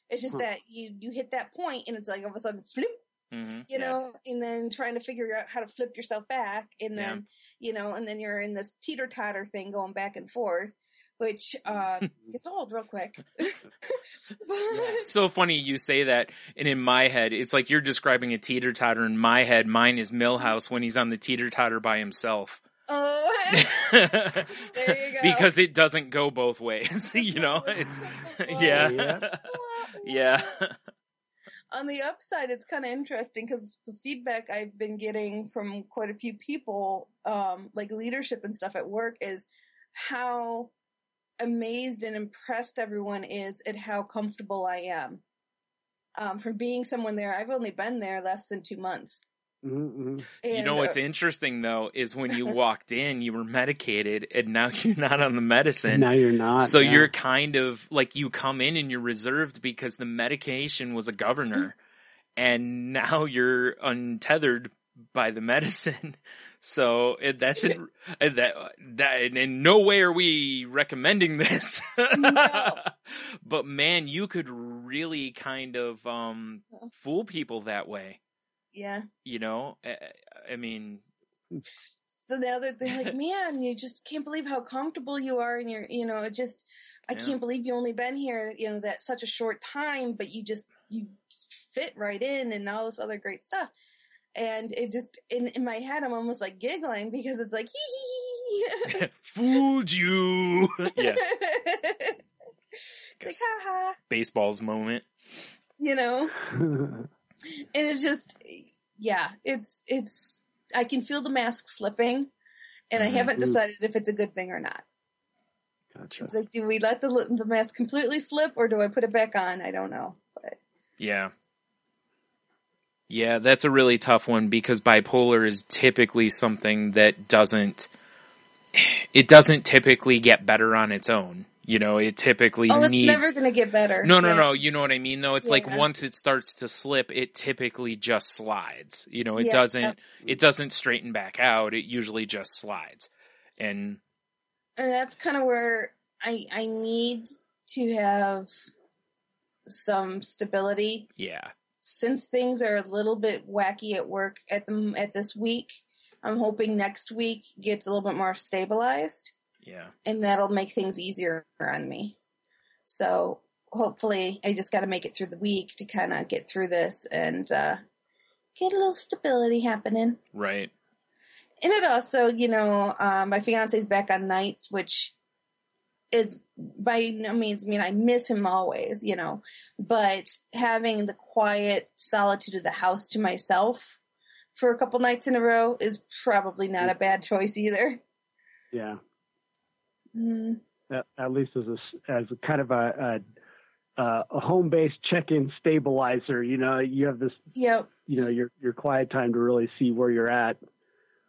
It's just that you hit that point and it's like all of a sudden flip, you know, and then trying to figure out how to flip yourself back. And then, you know, and then you're in this teeter-totter thing going back and forth, which gets old real quick. It's so funny you say that. And in my head, it's like you're describing a teeter-totter. In my head, mine is Milhouse when he's on the teeter-totter by himself. Oh, there you go. Because it doesn't go both ways, you know. It's yeah. On the upside, it's kind of interesting because the feedback I've been getting from quite a few people, like leadership and stuff at work, is how amazed and impressed everyone is at how comfortable I am. From being someone there, I've only been there less than 2 months. And, you know what's interesting though is when you walked in, you were medicated, and now you're not on the medicine. Now you're not. So you're kind of like, you come in and you're reserved because the medication was a governor, and now you're untethered by the medicine. So that's in no way are we recommending this. No. But man, you could really kind of fool people that way. Yeah. You know, I mean. So now that they're like, man, you just can't believe how comfortable you are. And you're, you know, I can't believe you only been here, you know, that such a short time, but you just fit right in and all this other great stuff. And it just, in my head, I'm almost like giggling because it's like, hee. Fooled you. Yeah. It's like, haha. Baseball's moment. You know? And it just, it's, I can feel the mask slipping, and I haven't decided if it's a good thing or not. Gotcha. It's like, do we let the mask completely slip, or do I put it back on? I don't know. But yeah. Yeah, that's a really tough one because bipolar is typically something that doesn't typically get better on its own. You know, it typically needs... it's never going to get better. No. You know what I mean, though? It's like once it starts to slip, it typically just slides. You know, it doesn't straighten back out. It usually just slides. And that's kind of where I need to have some stability. Yeah. Since things are a little bit wacky at work at this week, I'm hoping next week gets a little bit more stabilized. Yeah. And that'll make things easier on me. So hopefully I just got to make it through the week to kind of get through this and get a little stability happening. Right. And it also, you know, my fiance's back on nights, which is by no means, I miss him always, you know, but having the quiet solitude of the house to myself for a couple nights in a row is probably not a bad choice either. Yeah. Mm. At least as a kind of a a home-based check-in stabilizer. You know, you have this, Yep. you know, your quiet time to really see where you're at.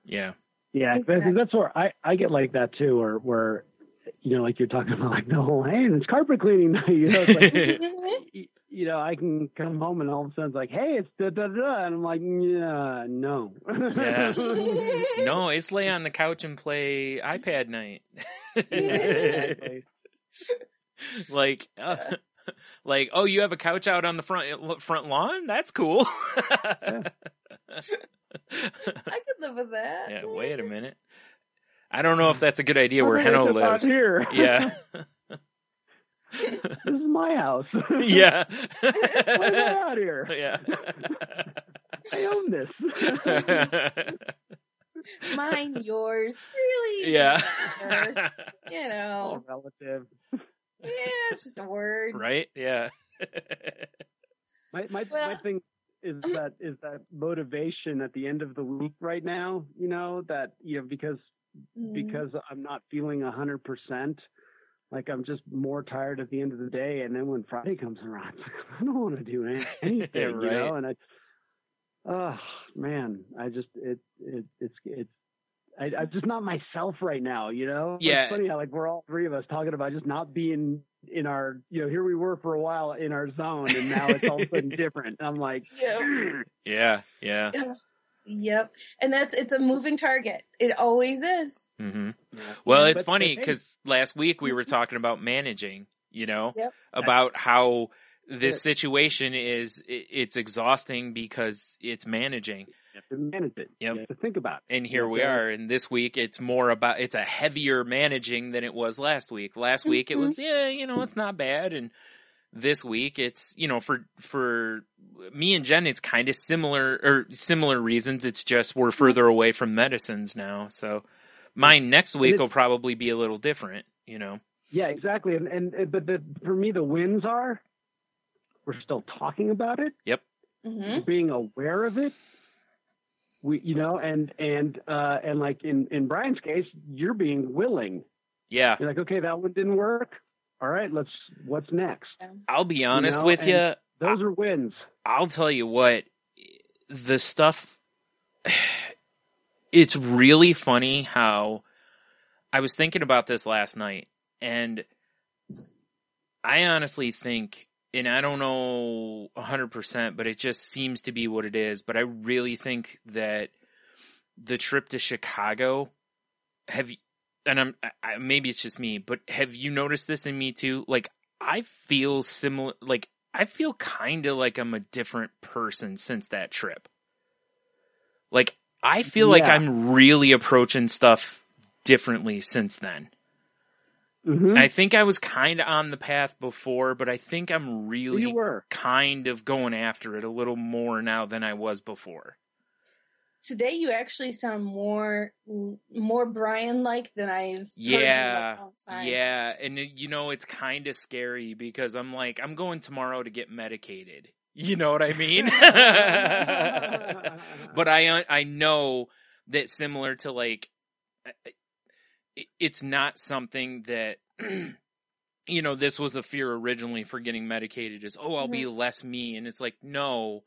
Yeah. Yeah, Exactly. that's where I get like that too, where you know, like you're talking about, like the whole, hey, it's carpet cleaning night. You know, it's like, you know, I can come home and all of a sudden it's like, hey, it's da da da, and I'm like, yeah, no. Yeah. No, it's lay on the couch and play iPad night. Exactly. Like, like, oh, you have a couch out on the front lawn? That's cool. Yeah. I could live with that. Yeah, wait a minute. I don't know if that's a good idea where Why do Henno they live out lives. here? Yeah. This is my house. Yeah. Why am I out here? Yeah. I own this. Mine, yours, really? Yeah. Whatever. You All know, relative. yeah, it's just a word. Right? Yeah. My Well- thing is that motivation at the end of the week right now, you know, that, you know, because I'm not feeling 100%, like I'm just more tired at the end of the day. And then when Friday comes around, it's like, I don't want to do anything, Yeah, you know, and oh man, I'm just not myself right now, you know? Yeah. It's funny how, like, we're all three of us talking about just not being in our, you know, here we were for a while in our zone, and now it's all of a sudden different. I'm like, Yeah. Yeah. Yep. And it's a moving target. It always is. Mm-hmm. Well, it's But funny hey. because last week we were talking about managing, you know, Yep. about how this situation it's exhausting because it's managing. you have to manage it. Yep. You have to think about it. And here we are. And this week it's a heavier managing than it was last week. Last week it was, yeah, you know, it's not bad. And this week it's, you know, for me and Jen, it's kind of similar reasons. It's just we're further away from medicines now. So mine next week will probably be a little different, you know? Yeah, exactly. But for me, the wins are, we're still talking about it. Yep. Mm-hmm. Being aware of it. We, you know, and like in Brian's case, you're being willing. Yeah. You're like, okay, that one didn't work. All right, what's next? I'll be honest know, with and you. Those are wins. I'll tell you what, the stuff, it's really funny how I was thinking about this last night, and I honestly think, and I don't know 100%, but it just seems to be what it is, but I really think that the trip to Chicago, maybe it's just me, but have you noticed this in me too? Like, I feel similar, like, I feel kind of like I'm a different person since that trip. Like, I feel like I'm really approaching stuff differently since then. Mm-hmm. I think I was kind of on the path before, but I think I'm really kind of going after it a little more now than I was before. Today you actually sound more Bryan-like than I've heard you in a long time. Yeah, and you know, it's kind of scary because I'm like, I'm going tomorrow to get medicated. You know what I mean? But I know that similar to, like, it's not something that, you know, this was a fear originally for getting medicated is, I'll be less me. And it's like, no,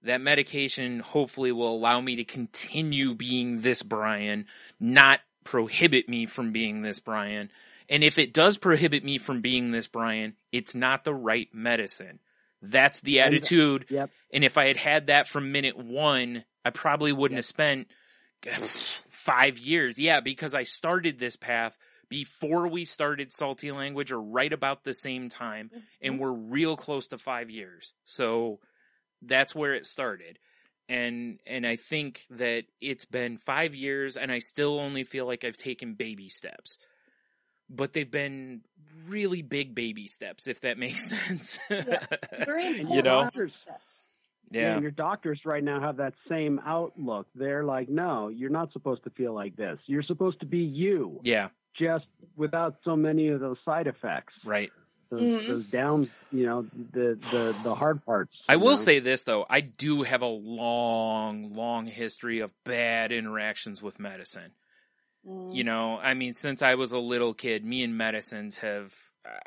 that medication hopefully will allow me to continue being this Bryan, not prohibit me from being this Bryan. And if it does prohibit me from being this Bryan, it's not the right medicine. That's the attitude. Yep. And if I had had that from minute one, I probably wouldn't have spent 5 years. Yeah, because I started this path before we started Salty Language, or right about the same time, and we're real close to 5 years. So that's where it started. And I think that it's been 5 years, and I still only feel like I've taken baby steps. But they've been really big baby steps, if that makes sense. Yeah. Very important. You know? Steps. Yeah, your doctors right now have that same outlook. They're like, no, you're not supposed to feel like this. You're supposed to be you. Yeah. Just without so many of those side effects. Right. Those down, you know, the hard parts. I will say this, though. I do have a long history of bad interactions with medicine. You know, I mean, since I was a little kid, me and medicines have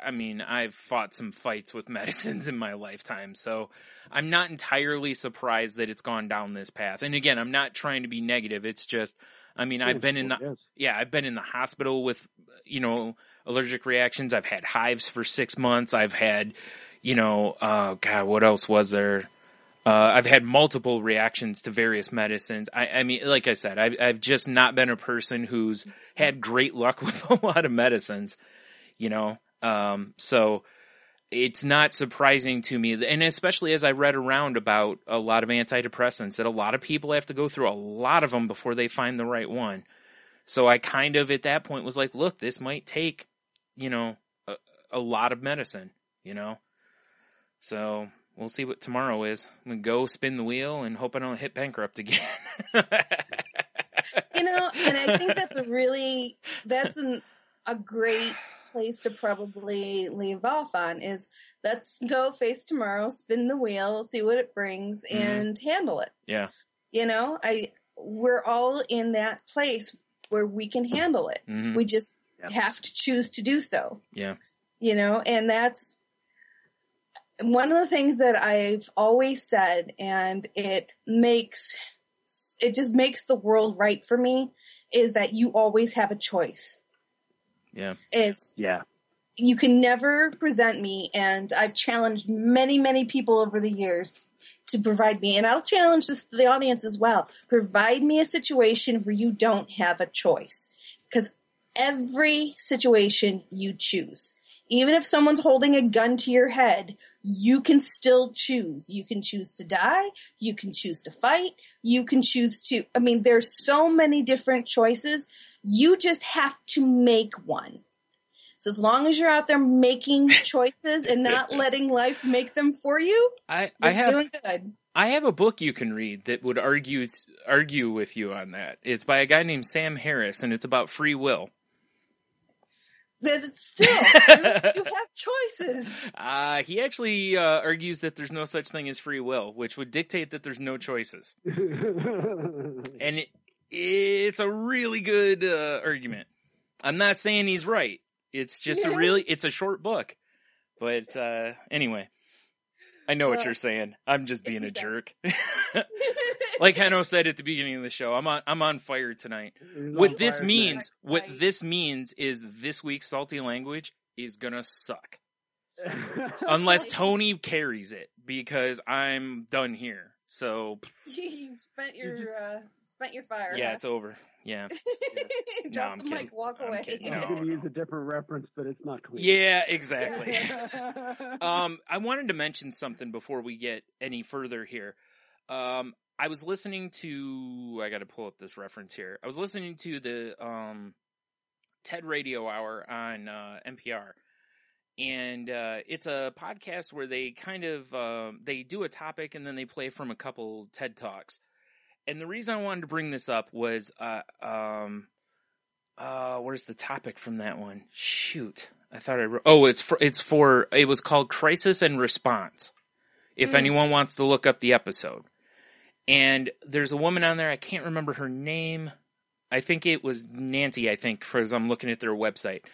I mean, I've fought some fights with medicines in my lifetime, so I'm not entirely surprised that it's gone down this path. And again, I'm not trying to be negative. It's just, I mean, I've been in the hospital with, allergic reactions. I've had hives for 6 months. I've had, what else was there? I've had multiple reactions to various medicines. I mean, like I said, I've just not been a person who's had great luck with a lot of medicines, so it's not surprising to me. And especially as I read around about a lot of antidepressants, that a lot of people have to go through a lot of them before they find the right one. So I kind of at that point was like, look, this might take, a lot of medicine, so we'll see what tomorrow is. I'm going to go spin the wheel and hope I don't hit bankrupt again. And I think that's a great place to probably leave off on is let's go face tomorrow, spin the wheel, see what it brings, and handle it. Yeah. We're all in that place where we can handle it. Mm-hmm. We just have to choose to do so. Yeah. And that's one of the things that I've always said, and it just makes the world right for me, is that you always have a choice. Yeah. You can never present me, and I've challenged many, many people over the years to provide me, and I'll challenge the audience as well. Provide me a situation where you don't have a choice. Because every situation you choose. Even if someone's holding a gun to your head, you can still choose. You can choose to die. You can choose to fight. You can choose to, there's so many different choices. You just have to make one. So as long as you're out there making choices and not letting life make them for you, you're doing good. I have a book you can read that would argue with you on that. It's by a guy named Sam Harris, and it's about free will. That it's still, you have choices. He actually argues that there's no such thing as free will, which would dictate that there's no choices. And it's a really good argument. I'm not saying he's right. It's just it's a short book. But anyway, I know what you're saying. I'm just being a jerk. Like Heno said at the beginning of the show, I'm on fire tonight. What this means is this week's Salty Language is gonna suck. Unless Tony carries it, because I'm done here. So you spent your fire. Yeah, huh? It's over. Yeah. Drop the mic, walk away. I'm going to use a different reference, but it's not clear. Yeah, exactly. I wanted to mention something before we get any further here. I was listening to, I got to pull up this reference here. I was listening to the TED Radio Hour on NPR. And it's a podcast where they kind of, they do a topic and then they play from a couple TED Talks. And the reason I wanted to bring this up was, where's the topic from that one? Shoot. I thought I wrote, it was called Crisis and Response. If anyone wants to look up the episode. And there's a woman on there, I can't remember her name. I think it was Nancy, because I'm looking at their website.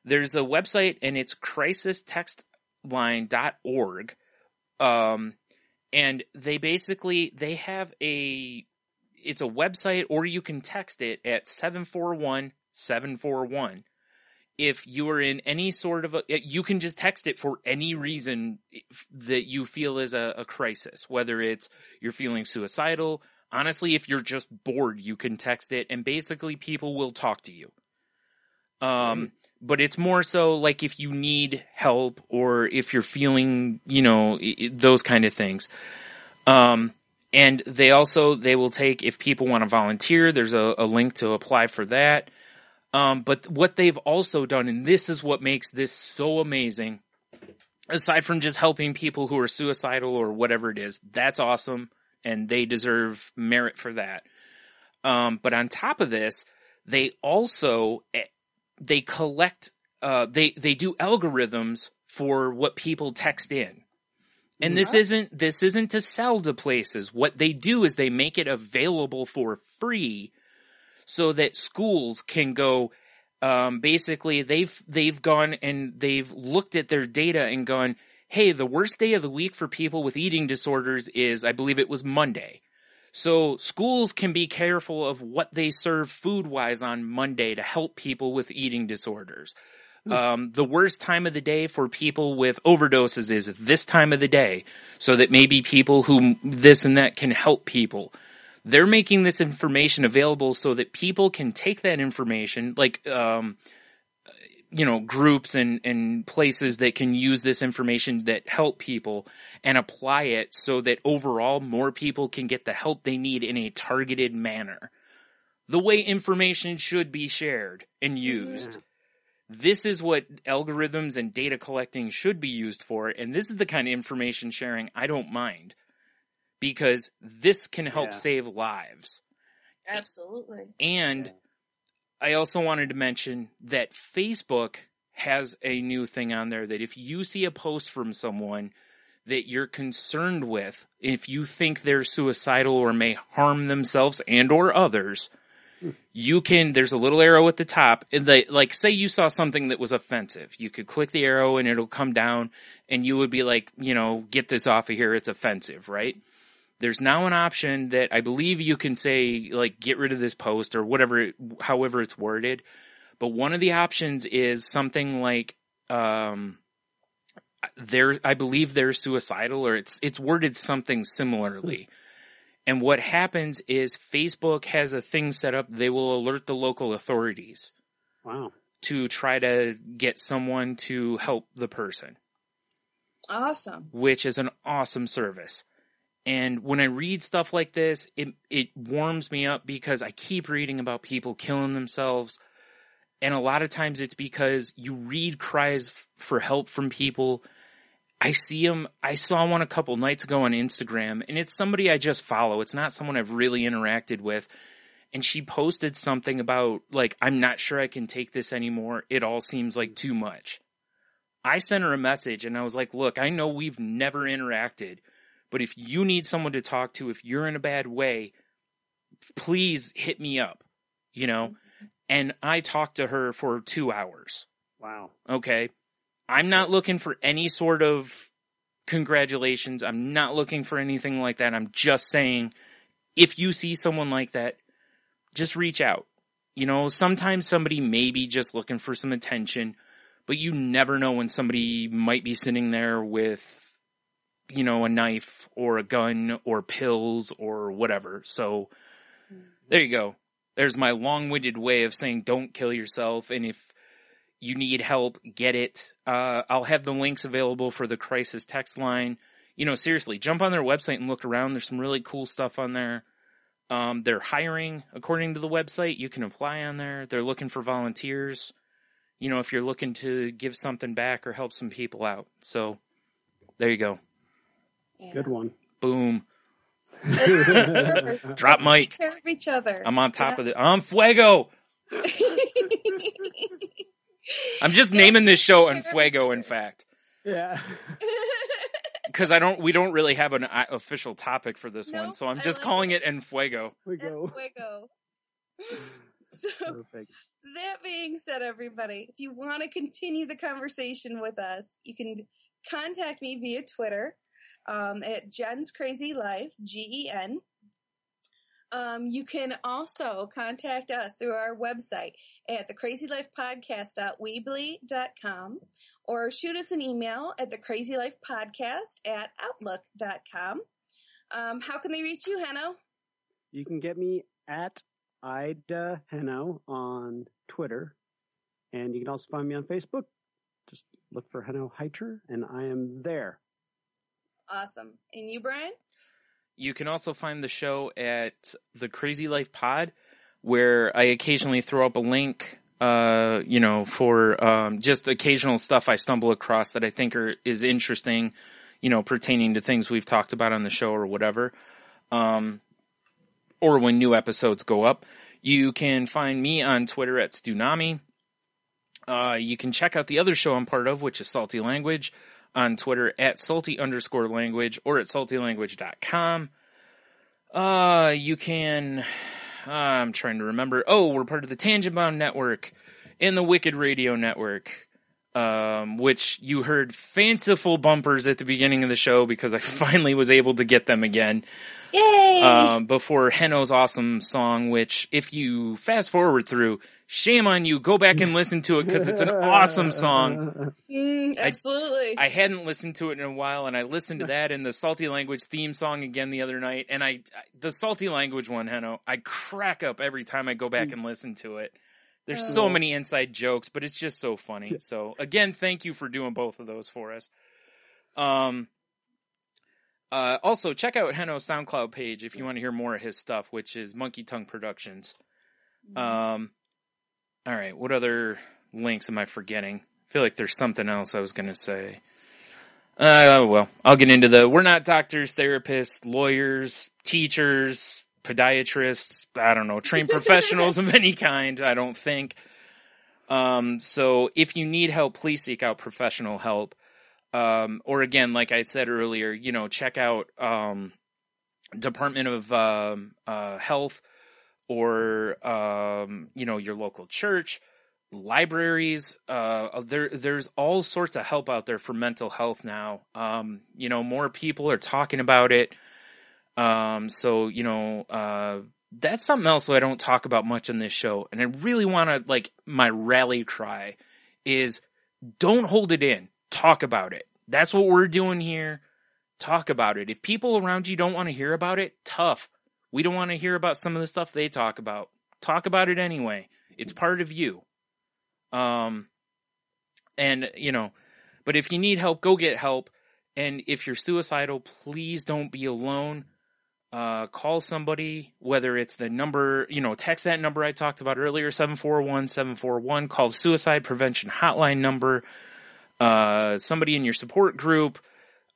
There's a website, and it's crisistextline.org. And they have it's a website, or you can text it at 741-741. If you are in any sort of you can just text it for any reason that you feel is a crisis, whether it's you're feeling suicidal. Honestly, if you're just bored, you can text it, and basically people will talk to you. But it's more so like if you need help or if you're feeling, those kind of things. And they will take, if people want to volunteer, there's a link to apply for that. But what they've also done, and this is what makes this so amazing, aside from just helping people who are suicidal or whatever it is, that's awesome, and they deserve merit for that. But on top of this, they also, they collect, they do algorithms for what people text in. And this isn't to sell to places. What they do is they make it available for free so that schools can go, basically they've gone and they've looked at their data and gone, hey, the worst day of the week for people with eating disorders is, I believe it was Monday. So schools can be careful of what they serve food-wise on Monday to help people with eating disorders. The worst time of the day for people with overdoses is this time of the day, so that maybe people who this and that can help people. They're making this information available so that people can take that information, like, groups and places that can use this information that help people and apply it so that overall more people can get the help they need in a targeted manner. The way information should be shared and used. Yeah. This is what algorithms and data collecting should be used for, and this is the kind of information sharing I don't mind, because this can help save lives. Absolutely. And I also wanted to mention that Facebook has a new thing on there that if you see a post from someone that you're concerned with, if you think they're suicidal or may harm themselves and or others, you can, there's a little arrow at the top. Like, say you saw something that was offensive. You could click the arrow and it'll come down and you would be like, get this off of here. It's offensive, right? There's now an option that I believe you can say, like, get rid of this post or whatever, however it's worded. But one of the options is something like, I believe they're suicidal, or it's worded something similarly. And what happens is Facebook has a thing set up. They will alert the local authorities. Wow. To try to get someone to help the person. Awesome. Which is an awesome service. And when I read stuff like this, it warms me up because I keep reading about people killing themselves. And a lot of times it's because you read cries for help from people. I see them. I saw one a couple nights ago on Instagram, and it's somebody I just follow. It's not someone I've really interacted with. And she posted something about, like, I'm not sure I can take this anymore. It all seems like too much. I sent her a message, and I was like, look, I know we've never interacted, but if you need someone to talk to, if you're in a bad way, please hit me up, And I talked to her for 2 hours. Wow. Okay. I'm not looking for any sort of congratulations. I'm not looking for anything like that. I'm just saying, if you see someone like that, just reach out. Sometimes somebody may be just looking for some attention, but you never know when somebody might be sitting there with, a knife or a gun or pills or whatever. So there you go. There's my long-winded way of saying don't kill yourself. And if you need help, get it. I'll have the links available for the crisis text line. Seriously, jump on their website and look around. There's some really cool stuff on there. They're hiring, according to the website. You can apply on there. They're looking for volunteers, if you're looking to give something back or help some people out. So there you go. Yeah. Good one. Boom. Drop mic. Take care of each other. I'm on top of it. I'm Fuego. I'm just naming this show Enfuego, in fact. Yeah. Because we don't really have an official topic for this one, so I'm just calling it Enfuego. Enfuego. So, perfect. That being said, everybody, if you want to continue the conversation with us, you can contact me via Twitter at Jen's Crazy Life, GEN. You can also contact us through our website at thecrazylifepodcast.weebly.com or shoot us an email at thecrazylifepodcast@outlook.com. How can they reach you, Henno? You can get me at Ida Henno on Twitter, and you can also find me on Facebook. Just look for Henno Heiter, and I am there. Awesome. And you, Bryan? You can also find the show at the Crazy Life Pod, where I occasionally throw up a link, for just occasional stuff I stumble across that I think is interesting, pertaining to things we've talked about on the show or whatever, or when new episodes go up. You can find me on Twitter at Stunami. You can check out the other show I'm part of, which is Salty Language, on Twitter at salty_language or at saltylanguage.com. You can, I'm trying to remember. Oh, we're part of the Tangent Bound Network. and the Wicked Radio Network, which you heard fanciful bumpers at the beginning of the show because I finally was able to get them again. Yay! Before Henno's awesome song, which if you fast forward through, shame on you, go back and listen to it because it's an awesome song. Absolutely. I hadn't listened to it in a while, and I listened to that and the Salty Language theme song again the other night, and the Salty Language one, Henno, I crack up every time I go back and listen to it. There's so many inside jokes, but it's just so funny. So again, thank you for doing both of those for us. Also, check out Henno's SoundCloud page if you want to hear more of his stuff, which is Monkey Tongue Productions. All right, what other links am I forgetting? I feel like there's something else I was going to say. Well, I'll get into we're not doctors, therapists, lawyers, teachers, podiatrists, I don't know, trained professionals of any kind, I don't think. So if you need help, please seek out professional help. Or again, like I said earlier, check out, Department of, Health or, your local church, libraries. There's all sorts of help out there for mental health now. More people are talking about it. That's something else that I don't talk about much on this show. And I really want to, my rally cry is don't hold it in. Talk about it. That's what we're doing here. Talk about it. If people around you don't want to hear about it, tough. We don't want to hear about some of the stuff they talk about. Talk about it anyway. It's part of you. But if you need help, go get help. And if you're suicidal, please don't be alone. Call somebody, whether it's the number, text that number I talked about earlier, 741-741, call the suicide prevention hotline number. Somebody in your support group,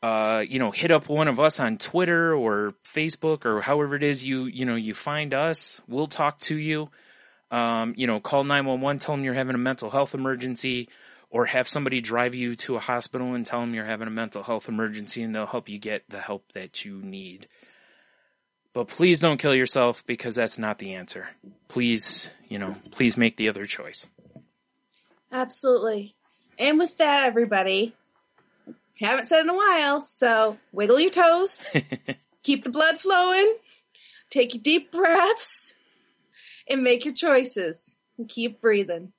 hit up one of us on Twitter or Facebook or however it is you find us. We'll talk to you. Call 911, tell them you're having a mental health emergency, or have somebody drive you to a hospital and tell them you're having a mental health emergency, and they'll help you get the help that you need. But please don't kill yourself, because that's not the answer. Please, please make the other choice. Absolutely. And with that, everybody, haven't said in a while, so wiggle your toes, keep the blood flowing, take your deep breaths, and make your choices, and keep breathing.